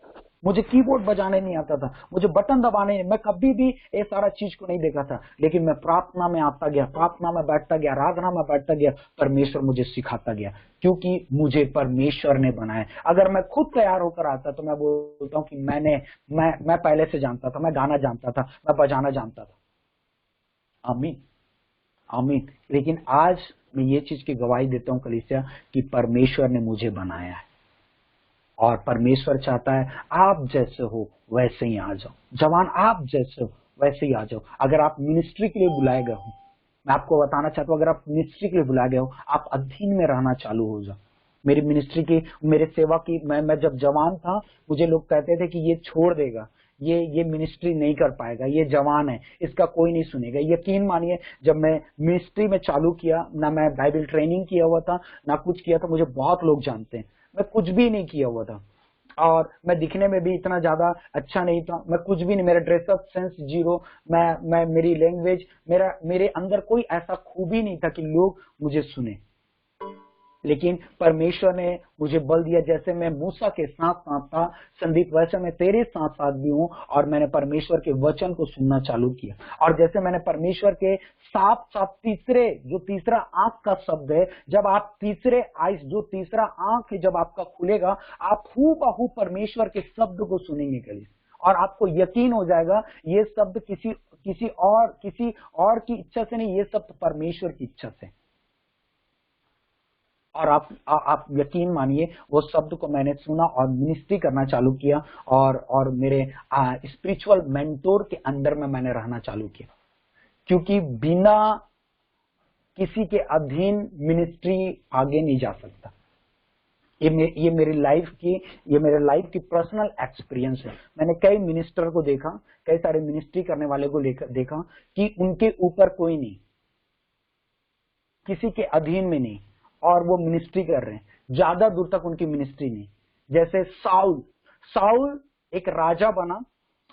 Speaker 3: मुझे कीबोर्ड बजाने नहीं आता था, मुझे बटन दबाने, मैं कभी भी ये सारा चीज को नहीं देखा था। लेकिन मैं प्रार्थना में आता गया, प्रार्थना में बैठता गया, आराधना में बैठता गया, परमेश्वर मुझे सिखाता गया, क्योंकि मुझे परमेश्वर ने बनाया। अगर मैं खुद तैयार होकर आता तो मैं बोलता हूँ कि मैं पहले से जानता था, मैं गाना जानता था, मैं बजाना जानता था। आमीन। लेकिन आज मैं ये चीज की गवाही देता हूँ कलीसिया कि परमेश्वर ने मुझे बनाया है और परमेश्वर चाहता है आप जैसे हो वैसे ही आ जाओ। जवान, आप जैसे हो वैसे ही आ जाओ। अगर आप मिनिस्ट्री के लिए बुलाए गए हो, मैं आपको बताना चाहता हूँ, अगर आप मिनिस्ट्री के लिए बुलाए गए हो, आप अधीन में रहना चालू हो जाओ। मेरी मिनिस्ट्री की, मेरे सेवा की, मैं जब जवान था मुझे लोग कहते थे कि ये छोड़ देगा, ये मिनिस्ट्री नहीं कर पाएगा, ये जवान है, इसका कोई नहीं सुनेगा। यकीन मानिए जब मैं मिनिस्ट्री में चालू किया, ना मैं बाइबल ट्रेनिंग किया हुआ था ना कुछ किया था, मुझे बहुत लोग जानते हैं, मैं कुछ भी नहीं किया हुआ था और मैं दिखने में भी इतना ज्यादा अच्छा नहीं था, मैं कुछ भी नहीं, मेरा ड्रेसअप सेंस जीरो, मैं मेरी लैंग्वेज, मेरे अंदर कोई ऐसा खूबी नहीं था कि लोग मुझे सुने। लेकिन परमेश्वर ने मुझे बल दिया, जैसे मैं मूसा के साथ साथ था संदीप, वैसे मैं तेरे साथ साथ भी हूँ और मैंने परमेश्वर के वचन को सुनना चालू किया। और जैसे मैंने परमेश्वर के साथ साथ तीसरा आंख का शब्द है, जब आप तीसरे आइस, जो तीसरा आंख है जब आपका खुलेगा, आप हूबहू परमेश्वर के शब्द को सुनेंगे कल, और आपको यकीन हो जाएगा ये शब्द किसी और की इच्छा से नहीं, ये शब्द परमेश्वर की इच्छा से। और आप यकीन मानिए वो शब्द को मैंने सुना और मिनिस्ट्री करना चालू किया और मेरे स्पिरिचुअल मेंटोर के अंडर में मैंने रहना चालू किया, क्योंकि बिना किसी के अधीन मिनिस्ट्री आगे नहीं जा सकता। ये मेरी लाइफ की पर्सनल एक्सपीरियंस है। मैंने कई मिनिस्टर को देखा, कई सारे मिनिस्ट्री करने वाले को देखा कि उनके ऊपर कोई नहीं, किसी के अधीन में नहीं, और वो मिनिस्ट्री कर रहे हैं, ज्यादा दूर तक उनकी मिनिस्ट्री नहीं। जैसे साउल एक राजा बना,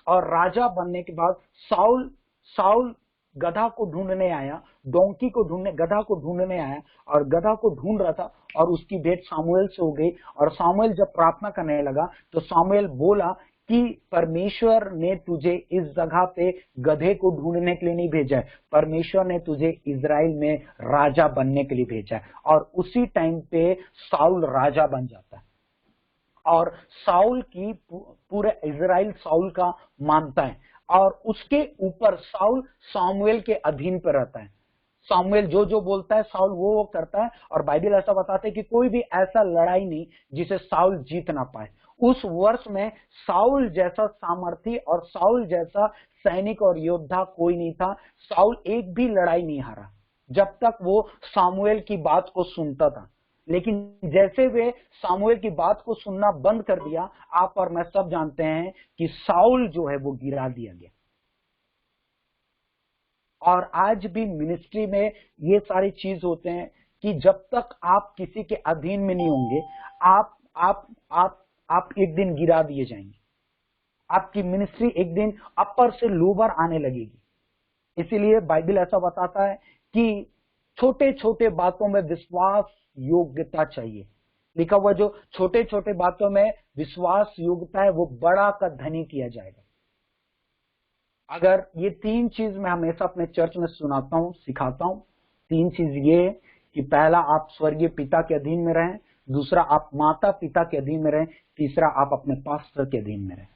Speaker 3: और राजा बनने के बाद साउल गधा को ढूंढने आया, गधा को ढूंढने आया, और गधा को ढूंढ रहा था, और उसकी भेंट सामुएल से हो गई। और सामुएल जब प्रार्थना करने लगा तो सामुएल बोला कि परमेश्वर ने तुझे इस जगह पे गधे को ढूंढने के लिए नहीं भेजा है, परमेश्वर ने तुझे इजराइल में राजा बनने के लिए भेजा है। और उसी टाइम पे साउल राजा बन जाता है, और साउल की पूरे इजराइल साउल का मानता है, और उसके ऊपर साउल सामुएल के अधीन पर रहता है। सामुएल जो बोलता है साउल वो करता है। और बाइबल ऐसा बताते है कि कोई भी ऐसा लड़ाई नहीं जिसे साउल जीत ना पाए। उस वर्ष में साउल जैसा सामर्थी और साउल जैसा सैनिक और योद्धा कोई नहीं था। साउल एक भी लड़ाई नहीं हारा जब तक वो सामुएल की बात को सुनता था। लेकिन जैसे वे सामुएल की बात को सुनना बंद कर दिया, आप और मैं सब जानते हैं कि साउल जो है वो गिरा दिया गया। और आज भी मिनिस्ट्री में ये सारी चीज होते हैं कि जब तक आप किसी के अधीन में नहीं होंगे, आप एक दिन गिरा दिए जाएंगे। आपकी मिनिस्ट्री एक दिन अपर से लोअर आने लगेगी। इसीलिए बाइबल ऐसा बताता है कि छोटे छोटे बातों में विश्वास योग्यता चाहिए। लिखा हुआ जो छोटे छोटे बातों में विश्वास योग्यता है वो बड़ा का धनी किया जाएगा। अगर ये तीन चीज मैं हमेशा अपने चर्च में सुनाता हूं, सिखाता हूं। तीन चीज ये कि पहला आप स्वर्गीय पिता के अधीन में रहें, दूसरा आप माता पिता के अधीन में रहें, तीसरा आप अपने पास्टर के अधीन में रहें।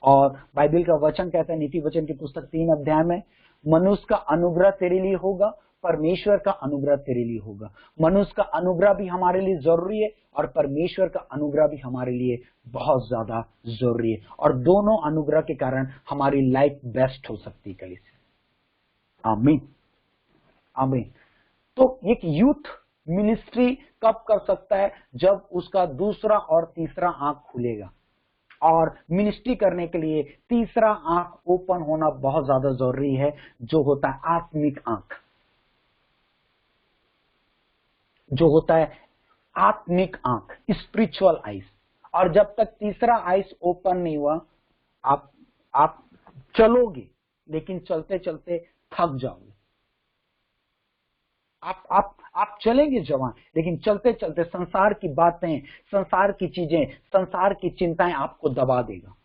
Speaker 3: और बाइबल का वचन कहता है नीति वचन की पुस्तक 3 अध्याय में, मनुष्य का अनुग्रह तेरे लिए होगा, परमेश्वर का अनुग्रह तेरे लिए होगा। मनुष्य का अनुग्रह भी हमारे लिए जरूरी है और परमेश्वर का अनुग्रह भी हमारे लिए बहुत ज्यादा जरूरी है। और दोनों अनुग्रह के कारण हमारी लाइफ बेस्ट हो सकती है कलीसिया। आमीन आमीन। तो एक यूथ मिनिस्ट्री कब कर सकता है? जब उसका दूसरा और तीसरा आंख खुलेगा। और मिनिस्ट्री करने के लिए तीसरा आंख ओपन होना बहुत ज्यादा जरूरी है, जो होता है आत्मिक आंख, जो होता है आत्मिक आंख, स्पिरिचुअल आइज। और जब तक तीसरा आइज ओपन नहीं हुआ, आप चलोगे, लेकिन चलते चलते थक जाओगे। आप चलेंगे जवान, लेकिन चलते चलते संसार की बातें, संसार की चीजें, संसार की चिंताएं आपको दबा देगा।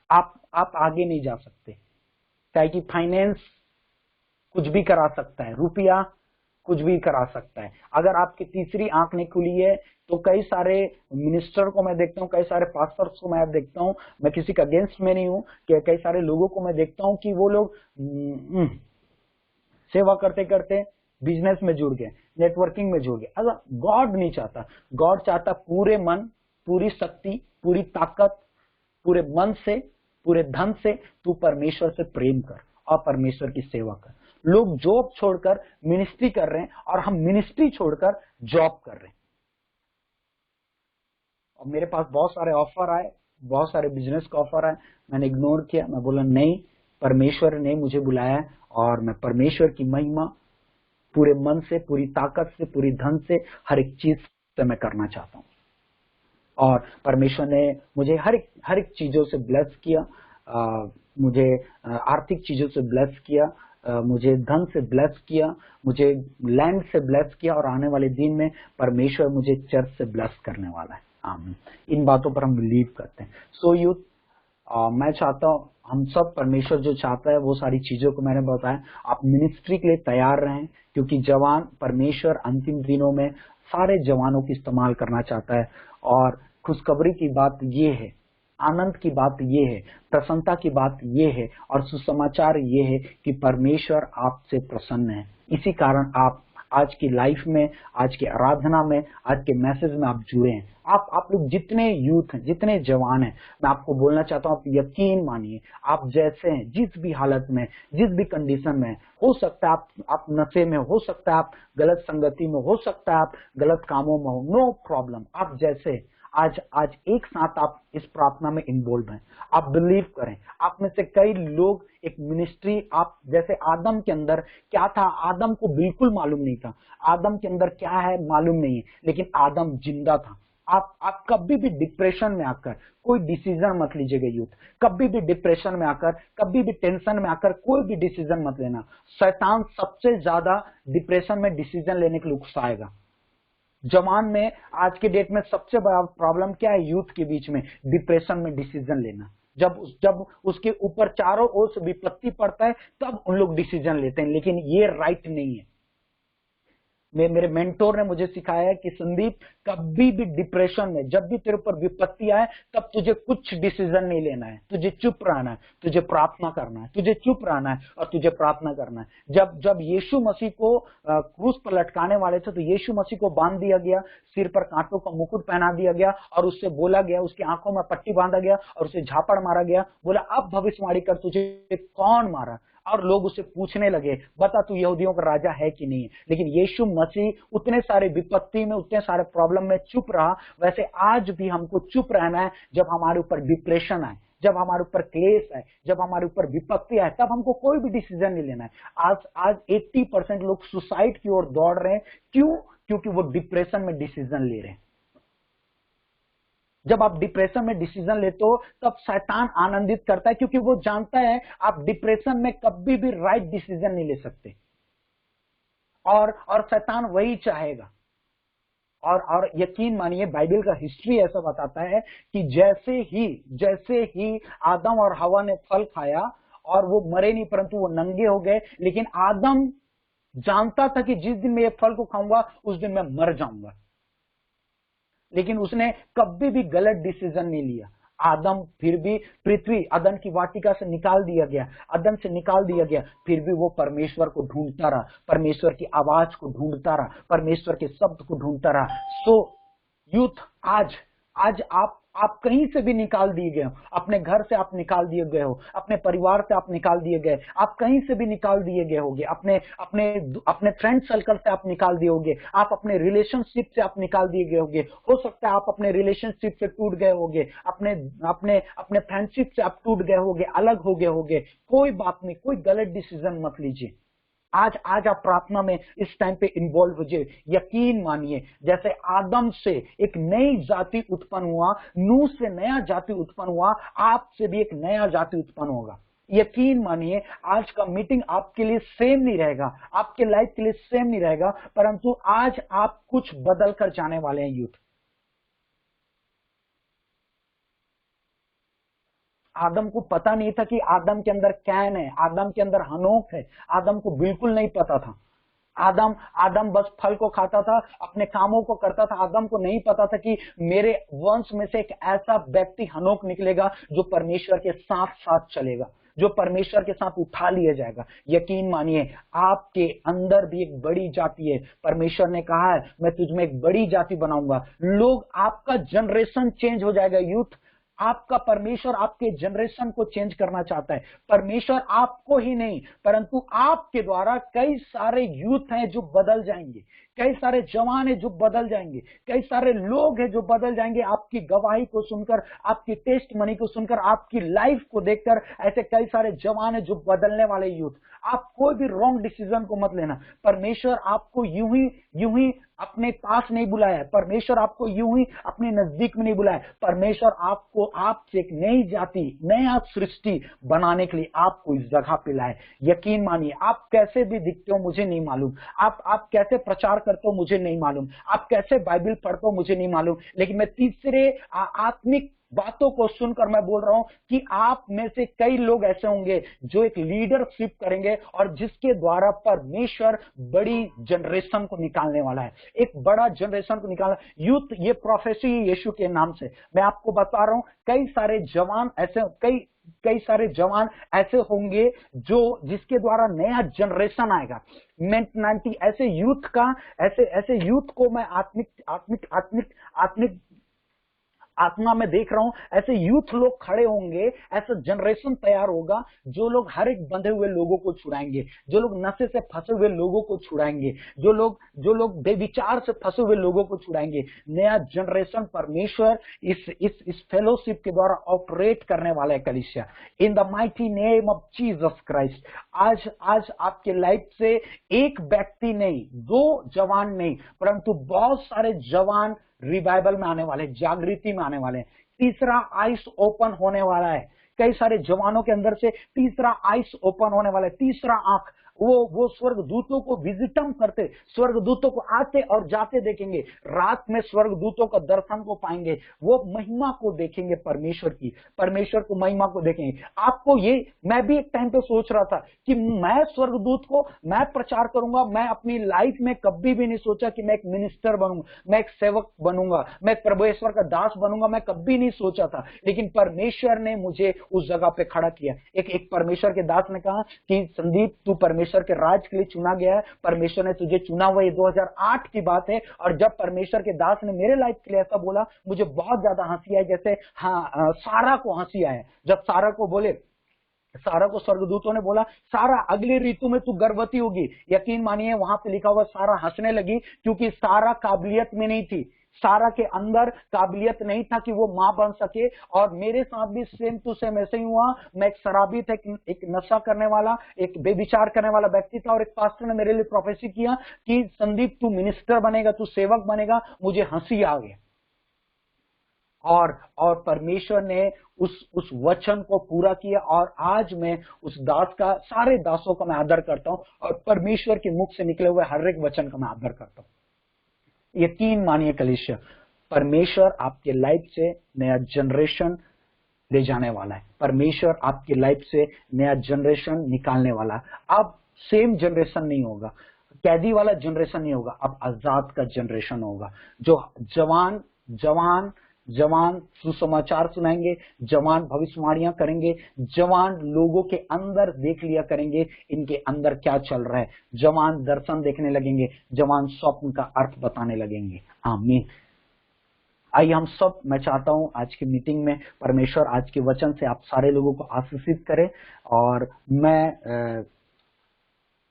Speaker 3: आप आगे नहीं जा सकते, क्या कि फाइनेंस कुछ भी करा सकता है, रुपया कुछ भी करा सकता है। अगर आपकी तीसरी आंख नहीं खुली है तो कई सारे मिनिस्टर को मैं देखता हूँ, कई सारे पास्टर्स को मैं देखता हूँ, मैं किसी का अगेंस्ट में नहीं हूँ, कि कई सारे लोगों को मैं देखता हूँ कि वो लोग सेवा करते करते बिजनेस में जुड़ गए, नेटवर्किंग में जुड़ गए। अगर गॉड नहीं चाहता, गॉड चाहता पूरे मन, पूरी शक्ति, पूरी ताकत, पूरे मन से, पूरे धन से तू परमेश्वर से प्रेम कर और परमेश्वर की सेवा कर। लोग जॉब छोड़कर मिनिस्ट्री कर रहे हैं और हम मिनिस्ट्री छोड़कर जॉब कर रहे हैं। और मेरे पास बहुत सारे ऑफर आए, बहुत सारे बिजनेस का ऑफर है, मैंने इग्नोर किया। मैं बोला नहीं, परमेश्वर ने मुझे बुलाया है और मैं परमेश्वर की महिमा पूरे मन से, पूरी ताकत से, पूरी धन से, हर एक चीज से मैं करना चाहता हूँ। और परमेश्वर ने मुझे हर एक चीजों से ब्लेस किया, मुझे आर्थिक चीजों से ब्लेस किया, मुझे धन से ब्लेस किया, मुझे लैंड से ब्लेस किया, और आने वाले दिन में परमेश्वर मुझे चर्च से ब्लेस करने वाला है। आमीन। इन बातों पर हम बिलीव करते हैं। सो यूथ, मैं चाहता हूँ हम सब, परमेश्वर जो चाहता है वो सारी चीजों को मैंने बताया, आप मिनिस्ट्री के लिए तैयार रहें, क्योंकि जवान, परमेश्वर अंतिम दिनों में सारे जवानों की इस्तेमाल करना चाहता है। और खुशखबरी की बात ये है, आनंद की बात ये है, प्रसन्नता की बात ये है, और सुसमाचार ये है कि परमेश्वर आपसे प्रसन्न है। इसी कारण आप आज की लाइफ में, आज की आराधना में, आज के मैसेज में आप जुड़े हैं। आप लोग जितने यूथ हैं, जितने जवान हैं, मैं आपको बोलना चाहता हूँ, आप यकीन मानिए, आप जैसे हैं, जिस भी हालत में, जिस भी कंडीशन में, हो सकता है आप नशे में, हो सकता है आप गलत संगति में, हो सकता है आप गलत कामों में हो, नो प्रॉब्लम। आप जैसे आज एक साथ आप इस प्रार्थना में इन्वॉल्व हैं, आप बिलीव करें। आप में से कई लोग एक मिनिस्ट्री, आप जैसे आदम के अंदर क्या था, आदम को बिल्कुल मालूम नहीं था, आदम के अंदर क्या है मालूम नहीं है, लेकिन आदम जिंदा था। आप कभी भी डिप्रेशन में आकर कोई डिसीजन मत लीजिएगा यूथ, कभी भी डिप्रेशन में आकर, कभी भी टेंशन में आकर कोई भी डिसीजन मत लेना। शैतान सबसे ज्यादा डिप्रेशन में डिसीजन लेने के लिए उकसाएगा। जवान में आज के डेट में सबसे बड़ा प्रॉब्लम क्या है यूथ के बीच में, डिप्रेशन में डिसीजन लेना। जब उसके ऊपर चारों ओर से विपत्ति पड़ता है तब उन लोग डिसीजन लेते हैं, लेकिन ये राइट नहीं है। मेरे मेंटोर ने मुझे सिखाया है कि संदीप, कभी भी डिप्रेशन में, जब भी तेरे ऊपर विपत्ति आए, तब तुझे कुछ डिसीजन नहीं लेना है, तुझे चुप रहना है, तुझे प्रार्थना करना है, तुझे चुप रहना है और तुझे प्रार्थना करना है। जब यीशु मसीह को क्रूस पर लटकाने वाले थे, तो यीशु मसीह को बांध दिया गया, सिर पर कांटों का मुकुट पहना दिया गया, और उससे बोला गया, उसकी आंखों में पट्टी बांधा गया और उसे झापड़ मारा गया। बोला, अब भविष्यवाणी कर, तुझे कौन मारा? और लोग उसे पूछने लगे, बता तू यहूदियों का राजा है कि नहीं है। लेकिन यीशु मसीह उतने सारे विपत्ति में, उतने सारे प्रॉब्लम में चुप रहा। वैसे आज भी हमको चुप रहना है। जब हमारे ऊपर डिप्रेशन आए, जब हमारे ऊपर क्लेश है, जब हमारे ऊपर विपत्ति आए, तब हमको कोई भी डिसीजन नहीं लेना है। आज 80% लोग सुसाइड की ओर दौड़ रहे हैं। क्यों? क्योंकि वो डिप्रेशन में डिसीजन ले रहे हैं। जब आप डिप्रेशन में डिसीजन लेते हो, तब शैतान आनंदित करता है, क्योंकि वो जानता है आप डिप्रेशन में कभी भी राइट डिसीजन नहीं ले सकते, और शैतान वही चाहेगा। और यकीन मानिए, बाइबल का हिस्ट्री ऐसा बताता है कि जैसे ही आदम और हवा ने फल खाया, और वो मरे नहीं परंतु वो नंगे हो गए, लेकिन आदम जानता था कि जिस दिन मैं ये फल को खाऊंगा उस दिन मैं मर जाऊंगा, लेकिन उसने कभी भी गलत डिसीजन नहीं लिया। आदम फिर भी पृथ्वी, अदन की वाटिका से निकाल दिया गया, अदन से निकाल दिया गया, फिर भी वो परमेश्वर को ढूंढता रहा, परमेश्वर की आवाज को ढूंढता रहा, परमेश्वर के शब्द को ढूंढता रहा। सो यूथ, आज आप कहीं से भी निकाल दिए गए हो, अपने घर से आप निकाल दिए गए हो, अपने परिवार से आप निकाल दिए गए, आप कहीं से भी निकाल दिए गए होगे, अपने फ्रेंड सर्कल से आप निकाल दिए होगे, आप अपने रिलेशनशिप से आप निकाल दिए गए होगे। हो सकता है आप अपने रिलेशनशिप से टूट गए होगे, अपने फ्रेंडशिप से आप टूट गए होगे, अलग हो गए होगे। कोई बात नहीं, कोई गलत डिसीजन मत लीजिए। आज आप प्रार्थना में इस टाइम पे इन्वॉल्व हो जाइए। यकीन मानिए, जैसे आदम से एक नई जाति उत्पन्न हुआ, नूह से नया जाति उत्पन्न हुआ, आपसे भी एक नया जाति उत्पन्न होगा। यकीन मानिए, आज का मीटिंग आपके लिए सेम नहीं रहेगा, आपके लाइफ के लिए सेम नहीं रहेगा, परंतु आज आप कुछ बदल कर जाने वाले हैं यूथ। आदम को पता नहीं था कि आदम के अंदर कैन है, आदम के अंदर हनोक है, आदम को बिल्कुल नहीं पता था। आदम बस फल को खाता था, अपने कामों को करता था। आदम को नहीं पता था कि मेरे वंश में से एक ऐसा व्यक्ति हनोक निकलेगा जो परमेश्वर के साथ साथ चलेगा, जो परमेश्वर के साथ उठा लिया जाएगा। यकीन मानिए, आपके अंदर भी एक बड़ी जाति है। परमेश्वर ने कहा है, मैं तुझमें एक बड़ी जाति बनाऊंगा। लोग, आपका जनरेशन चेंज हो जाएगा यूथ। आपका परमेश्वर आपके जनरेशन को चेंज करना चाहता है। परमेश्वर आपको ही नहीं परंतु आपके द्वारा कई सारे यूथ हैं जो बदल जाएंगे, कई सारे जवान हैं जो बदल जाएंगे, कई सारे लोग हैं जो बदल जाएंगे आपकी गवाही को सुनकर, आपकी टेस्ट मनी को सुनकर, आपकी लाइफ को देखकर। ऐसे कई सारे जवान हैं जो बदलने वाले यूथ। आप कोई भी रॉन्ग डिसीजन को मत लेना। परमेश्वर आपको यूं ही अपने पास नहीं बुलाया है, परमेश्वर आपको यूं ही अपने नजदीक में नहीं बुलाया है। परमेश्वर आपको आपसे एक नई जाति, नया सृष्टि बनाने के लिए आपको इस जगह पे लाए। यकीन मानिए, आप कैसे भी दिखते हो मुझे नहीं मालूम, आप कैसे प्रचार करते हो मुझे नहीं मालूम, आप कैसे बाइबल पढ़ते हो मुझे नहीं मालूम, लेकिन मैं तीसरे आत्मिक बातों को सुनकर मैं बोल रहा हूं कि आप में से कई लोग ऐसे होंगे जो एक लीडरशिप करेंगे और जिसके द्वारा परमेश्वर बड़ी जनरेशन को निकालने वाला है, एक बड़ा जनरेशन को निकालना। यूथ, ये प्रोफेसी यीशु के नाम से मैं आपको बता रहा हूं, कई सारे जवान ऐसे, कई सारे जवान ऐसे होंगे जो जिसके द्वारा नया जनरेशन आएगा। मेंटालिटी ऐसे यूथ का, ऐसे यूथ को मैं आत्मिक आत्मा में देख रहा हूं। ऐसे यूथ लोग खड़े होंगे, ऐसा जनरेशन तैयार होगा जो लोग हर एक बंधे हुए लोगों को छुड़ाएंगे, जो लोग नशे से फंसे हुए लोगों को छुड़ाएंगे, जो लोग बेविचार से फंसे हुए लोगों को छुड़ाएंगे। नया जनरेशन परमेश्वर इस फेलोशिप के द्वारा ऑपरेट करने वाला है कलीसिया। In the mighty name of Jesus Christ. आज आपके लाइफ से एक व्यक्ति नहीं, 2 जवान नहीं, परंतु बहुत सारे जवान रिवाइवल में आने वाले, जागृति में आने वाले हैं। तीसरा आइस ओपन होने वाला है, कई सारे जवानों के अंदर से तीसरा आइस ओपन होने वाला है, तीसरा आंख। वो स्वर्गदूतों को विजिटम करते, स्वर्गदूतों को आते और जाते देखेंगे, रात में स्वर्गदूतों का दर्शन को पाएंगे, वो महिमा को देखेंगे, परमेश्वर को महिमा को देखेंगे। आपको ये, मैं भी एक टाइम पे सोच रहा था कि मैं स्वर्गदूत को मैं प्रचार करूंगा। मैं अपनी लाइफ में कभी भी नहीं सोचा कि मैं एक मिनिस्टर बनूंगा, मैं एक सेवक बनूंगा, मैं परमेश्वर का दास बनूंगा, मैं कभी नहीं सोचा था। लेकिन परमेश्वर ने मुझे उस जगह पे खड़ा किया। एक परमेश्वर के दास ने कहा कि संदीप, तू परमेश्वर के राज के लिए चुना गया है, परमेश्वर ने तुझे चुना हुआ। ये 2008 की बात है। और जब परमेश्वर के दास ने मेरे लाइफ के लिए ऐसा बोला, मुझे बहुत ज्यादा हंसी आई। जैसे सारा को हंसी आया जब सारा को स्वर्गदूतों ने बोला, सारा अगली ऋतु में तू गर्भवती होगी। यकीन मानिए, वहां पे लिखा हुआ सारा हंसने लगी, क्योंकि सारा काबिलियत में नहीं थी, सारा के अंदर काबिलियत नहीं था कि वो मां बन सके। और मेरे साथ भी सेम टू सेम ऐसे ही हुआ। मैं एक शराबी था, एक नशा करने वाला, एक बेविचार करने वाला व्यक्ति था, और एक पास्टर ने मेरे लिए प्रोफेसी किया कि संदीप तू मिनिस्टर बनेगा, तू सेवक बनेगा। मुझे हंसी आ गई। और परमेश्वर ने उस वचन को पूरा किया। और आज मैं उस दास का, सारे दासों का मैं आदर करता हूं, और परमेश्वर के मुख से निकले हुए हर एक वचन का मैं आदर करता हूं। यकीन मानिए कलीसिया, परमेश्वर आपके लाइफ से नया जनरेशन ले जाने वाला है। परमेश्वर आपकी लाइफ से नया जनरेशन निकालने वाला है। अब सेम जनरेशन नहीं होगा, कैदी वाला जनरेशन नहीं होगा, अब आजाद का जनरेशन होगा। जो जवान सुसमाचार सुनाएंगे, जवान भविष्यवाणियां करेंगे, जवान लोगों के अंदर देख लिया करेंगे इनके अंदर क्या चल रहा है, जवान दर्शन देखने लगेंगे, जवान स्वप्न का अर्थ बताने लगेंगे। आमीन। आइए हम सब, मैं चाहता हूं आज की मीटिंग में परमेश्वर आज के वचन से आप सारे लोगों को आशीषित करे। और मैं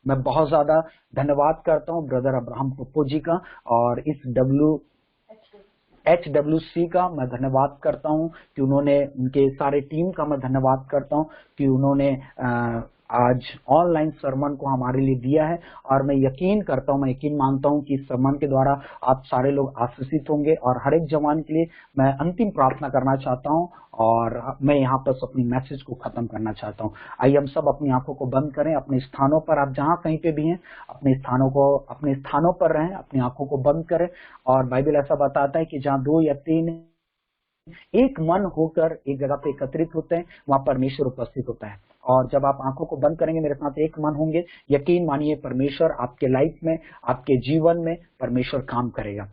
Speaker 3: बहुत ज्यादा धन्यवाद करता हूं ब्रदर अब्राहम पप्पू जी का, और इस HWC का मैं धन्यवाद करता हूं कि उन्होंने, उनके सारे टीम का मैं धन्यवाद करता हूं कि उन्होंने आज ऑनलाइन सरमन को हमारे लिए दिया है। और मैं यकीन मानता हूं कि इस सरमन के द्वारा आप सारे लोग आशीषित होंगे। और हर एक जवान के लिए मैं अंतिम प्रार्थना करना चाहता हूं, और मैं यहाँ पर अपनी मैसेज को खत्म करना चाहता हूं। आइए हम सब अपनी आंखों को बंद करें, अपने स्थानों पर, आप जहां कहीं पे भी हैं अपने स्थानों पर रहें, अपनी आंखों को बंद करें। और बाइबल ऐसा बताता है कि जहां 2 या 3 एक मन होकर एक जगह पे एकत्रित होते हैं, वहां परमेश्वर उपस्थित होता है। और जब आप आंखों को बंद करेंगे, मेरे साथ एक मन होंगे, यकीन मानिए परमेश्वर आपके लाइफ में, आपके जीवन में परमेश्वर काम करेगा।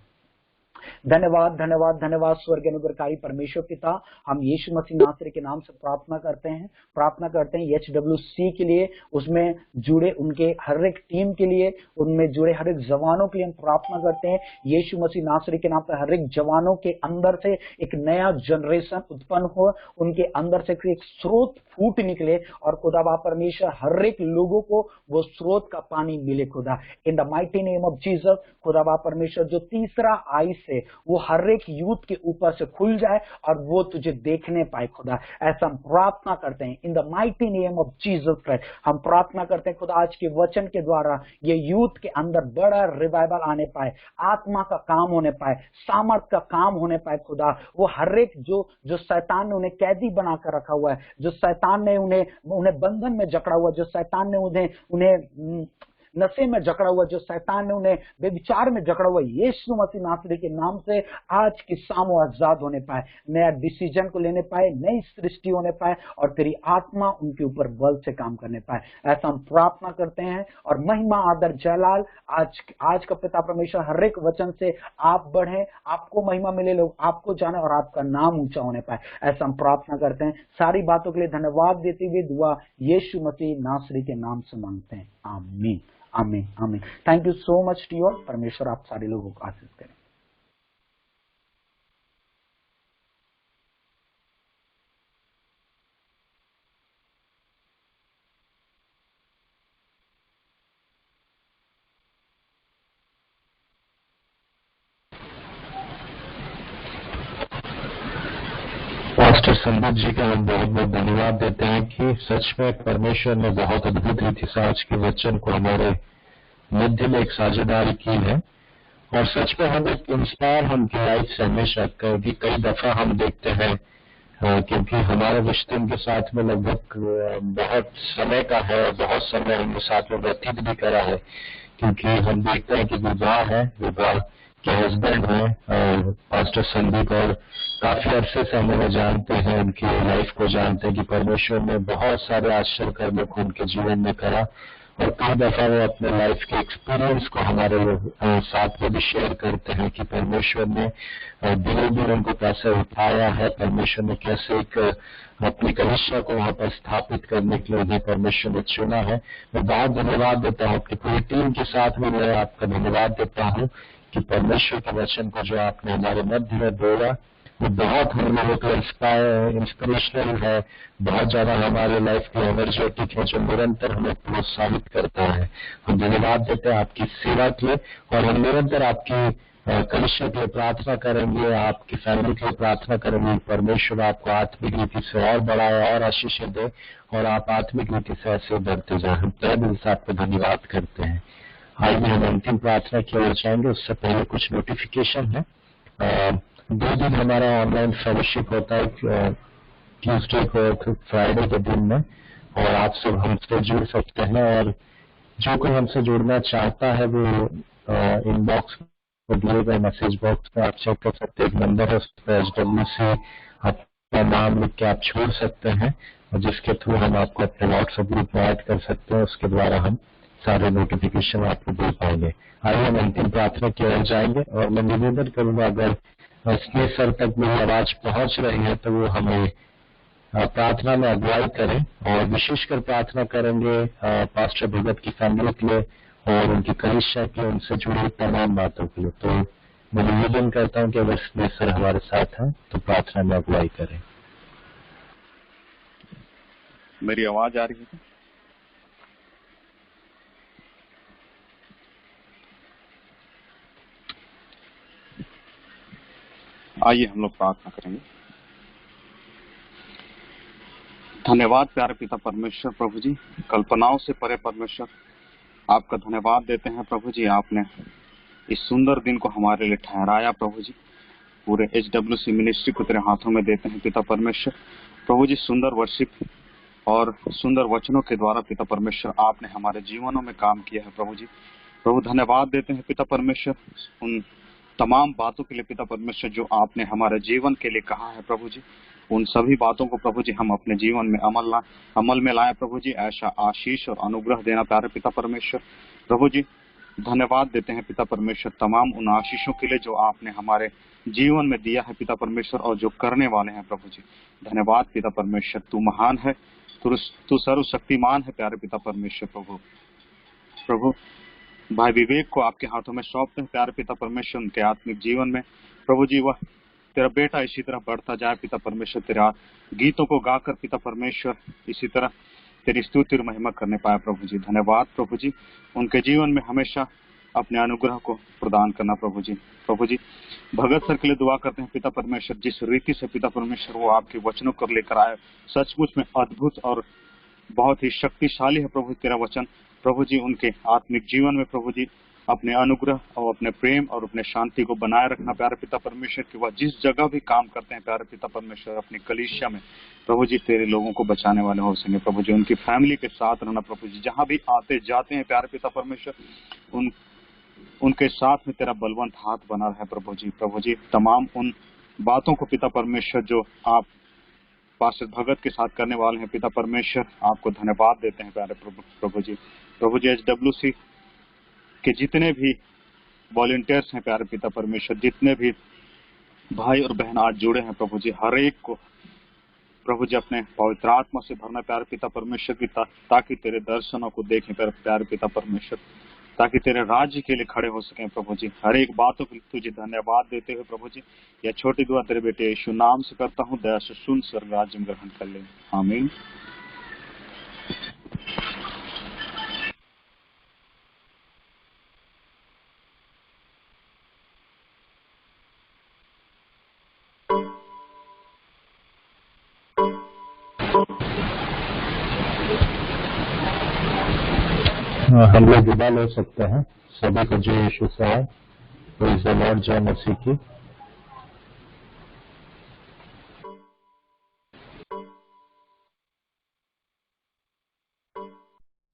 Speaker 3: धन्यवाद धन्यवाद धन्यवाद स्वर्गीय अनुग्रहकारी परमेश्वर पिता, हम यीशु मसीह नासरी के नाम से प्रार्थना करते हैं HWC के लिए, उसमें जुड़े उनके हर एक टीम के लिए, उनमें जुड़े हर एक जवानों के लिए हम प्रार्थना करते हैं। यीशु मसीह नासरी के नाम पर हर एक जवानों के अंदर से एक नया जनरेशन उत्पन्न हो, उनके अंदर से एक स्रोत फूट निकले और खुदा बाप परमेश्वर हर एक लोगों को वो स्रोत का पानी मिले खुदा, in the mighty name of Jesus. खुदा बाप परमेश्वर जो तीसरा आई से वो हर एक यूथ के ऊपर से खुल जाए और वो तुझे देखने पाए खुदा, ऐसा हम प्रार्थना करते हैं in the mighty name of Jesus Christ. हम प्रार्थना करते हैं खुदा आज के वचन के द्वारा ये यूथ के अंदर बड़ा रिवाइवल आने पाए, आत्मा का काम होने पाए, सामर्थ का काम होने पाए खुदा। वो हर एक जो शैतान ने उन्हें कैदी बनाकर रखा हुआ है, जो शैतान ने उन्हें बंधन में जकड़ा हुआ, जो शैतान ने उन्हें नशे में जकड़ा हुआ, जो शैतान ने उन्हें बेविचार में जकड़ा हुआ, यीशु मसीह नासरी के नाम से आज की शाम वो आजाद होने पाए, नया डिसीजन को लेने पाए, नई सृष्टि होने पाए और तेरी आत्मा उनके ऊपर बल से काम करने पाए, ऐसा हम प्रार्थना करते हैं। और महिमा आदर जलाल आज का पिता परमेश्वर हर एक वचन से आप बढ़े, आपको महिमा मिले, लोग आपको जाने और आपका नाम ऊंचा होने पाए, ऐसा हम प्रार्थना करते हैं। सारी बातों के लिए धन्यवाद देते हुए दुआ यीशु मसीह नासरी के नाम से मांगते हैं, आमीन आमीन आमीन। Thank you so much to all. परमेश्वर आप सारे लोगों को आशीष करें।
Speaker 1: पास्टर संदीप जी का हम बहुत बहुत धन्यवाद देते हैं कि सच में परमेश्वर ने बहुत अद्भुत रीति से आज के वचन को हमारे मध्य में एक साझेदारी की है। और सच में हम एक इंस्पायर हम लाइफ से हमेशा क्योंकि कई दफा हम देखते हैं क्योंकि हमारा रिश्ते उनके साथ में लगभग बहुत समय का है, बहुत समय हमने साथ में व्यतीत भी करा है, क्योंकि हम देखते हैं कि विवाह है, विवाह के हस्बैंड हैं पास्टर संदीप, और काफी अरसे से हम उन्हें जानते हैं, उनकी लाइफ को जानते हैं कि परमेश्वर ने बहुत सारे आश्चर्य कर्मों को उनके जीवन में करा। और कई दफा वो अपने लाइफ के एक्सपीरियंस को हमारे साथ में भी शेयर करते हैं कि परमेश्वर ने धीरे धीरे उनको कैसे उठाया है, परमेश्वर ने कैसे एक अपनी कलिसिया को वहां पर स्थापित करने के लिए उन्हें परमेश्वर ने चुना है। मैं बहुत धन्यवाद देता हूँ अपनी पूरी टीम के साथ में, मैं आपका धन्यवाद देता हूँ कि परमेश्वर के वचन को जो आपने हमारे मध्य में बोला वो बहुत हम लोगों को इंस्पिरेशनल है, बहुत ज्यादा हमारे लाइफ की एनर्जेटिक है, जो निरंतर हमें प्रोत्साहित करता है। हम धन्यवाद देते हैं आपकी सेवा के लिए और हम निरंतर आपकी कलिसिया के लिए प्रार्थना करेंगे, आपकी फैमिली के लिए प्रार्थना करेंगे। परमेश्वर आपको आत्मिक रीति से और बढ़ाए और आशीष दे और आप आत्मिक रीति से ऐसे बढ़ते जाए। हम तय दिल से आपको धन्यवाद करते हैं। आइए हम अंतिम प्रार्थना की ओर जाएंगे, उससे पहले कुछ नोटिफिकेशन है। 2 दिन हमारा ऑनलाइन फेलोशिप होता है, ट्यूसडे को फ्राइडे के दिन में, और आप सब हमसे जुड़ सकते हैं। और जो कोई हमसे जुड़ना चाहता है वो इनबॉक्स में दिए गए मैसेज बॉक्स में आप चेक कर सकते हैं, एक नंबर है, उस पर HWC अपना नाम लिख के आप छोड़ सकते हैं, जिसके थ्रू हम आपको अपने व्हाट्सएप ग्रुप में ऐड कर सकते हैं। उसके द्वारा हम सारे नोटिफिकेशन आपको दे पाएंगे। आइए हम अंतिम प्रार्थना की ओर जाएंगे और मैं निवेदन करूंगा अगर स्नेह सर तक मेरी आवाज पहुंच रही है तो वो हमें प्रार्थना में अगुवाई करें, और विशेषकर प्रार्थना करेंगे पास्टर भगत की फैमिली के लिए और उनकी कलिसिया के लिए, उनसे जुड़ी तमाम बातों के लिए। तो मैं निवेदन करता हूं कि अगर स्नेह सर हमारे साथ हैं तो प्रार्थना में अगुवाई करें।
Speaker 4: मेरी आवाज आ रही है? आइए हम लोग प्रार्थना करेंगे। धन्यवाद प्यारे पिता परमेश्वर, प्रभु जी कल्पनाओं से परे परमेश्वर आपका धन्यवाद देते हैं प्रभु जी, आपने इस सुंदर दिन को हमारे लिए ठहराया प्रभु जी। पूरे HWC मिनिस्ट्री को तेरे हाथों में देते हैं पिता परमेश्वर। प्रभु जी सुंदर वर्शिप और सुंदर वचनों के द्वारा पिता परमेश्वर आपने हमारे जीवनों में काम किया है प्रभु जी। प्रभु धन्यवाद देते हैं पिता परमेश्वर उन तमाम बातों के लिए पिता परमेश्वर जो आपने हमारे जीवन के लिए कहा है प्रभु जी। उन सभी बातों को प्रभु जी हम अपने जीवन में अमल में लाए प्रभु जी। ऐसा आशीष और अनुग्रह देना प्यारे पिता परमेश्वर। प्रभु जी धन्यवाद देते हैं पिता परमेश्वर तमाम उन आशीषों के लिए जो आपने हमारे जीवन में दिया है पिता परमेश्वर, और जो करने वाले हैं प्रभु जी। धन्यवाद पिता परमेश्वर, तू महान है, तू सर्वशक्तिमान है प्यारे पिता परमेश्वर। प्रभु भाई विवेक को आपके हाथों में सौंपते हैं प्यारे पिता परमेश्वर, उनके आत्मिक जीवन में प्रभु जी वह तेरा बेटा इसी तरह बढ़ता जाए पिता परमेश्वर, तेरा गीतों को गाकर पिता परमेश्वर इसी तरह तेरी स्तुति और महिमा करने पाए प्रभु जी। धन्यवाद प्रभु जी, उनके जीवन में हमेशा अपने अनुग्रह को प्रदान करना प्रभु जी। भगत सर के लिए दुआ करते हैं पिता परमेश्वर, जिस रीति से पिता परमेश्वर वो आपके वचनों को लेकर आए, सचमुच में अद्भुत और बहुत ही शक्तिशाली है प्रभु तेरा वचन। प्रभु जी उनके आत्मिक जीवन में प्रभु जी अपने अनुग्रह और अपने प्रेम और अपने शांति को बनाए रखना प्यारे पिता परमेश्वर, कि वह जिस जगह भी काम करते हैं प्यारे पिता परमेश्वर अपनी कलीसिया में प्रभु जी तेरे लोगों को बचाने वाले हो सके प्रभु जी। उनकी फैमिली के साथ रहना प्रभु जी, जहां भी आते जाते हैं प्यारे पिता परमेश्वर उनके साथ में तेरा बलवंत हाथ बना रहे प्रभु जी। तमाम उन बातों को पिता परमेश्वर जो आप पास्टर भगत के साथ करने वाले हैं पिता परमेश्वर, आपको धन्यवाद देते हैं प्यारे प्रभु जी। HWC के जितने भी वॉलंटियर्स हैं प्यारे पिता परमेश्वर, जितने भी भाई और बहन आज जुड़े हैं प्रभु जी, हर एक को प्रभु जी अपने पवित्र आत्मा से भरना प्यारे पिता परमेश्वर की, ताकि तेरे दर्शनों को देखें प्यारे पिता परमेश्वर, ताकि तेरे राज्य के लिए खड़े हो सकें प्रभु जी। हर एक बातों के लिए तुझे धन्यवाद देते हुए प्रभु जी, यह छोटी दुआ तेरे बेटे यीशु नाम से करता हूँ, दया से सुन, स्वर्ग राज्य में ग्रहण कर ले, आमीन।
Speaker 1: हम लोग विदा ले सकते हैं। सभी को जय यीशु से, प्रेज़ द लॉर्ड, जय मसीह की।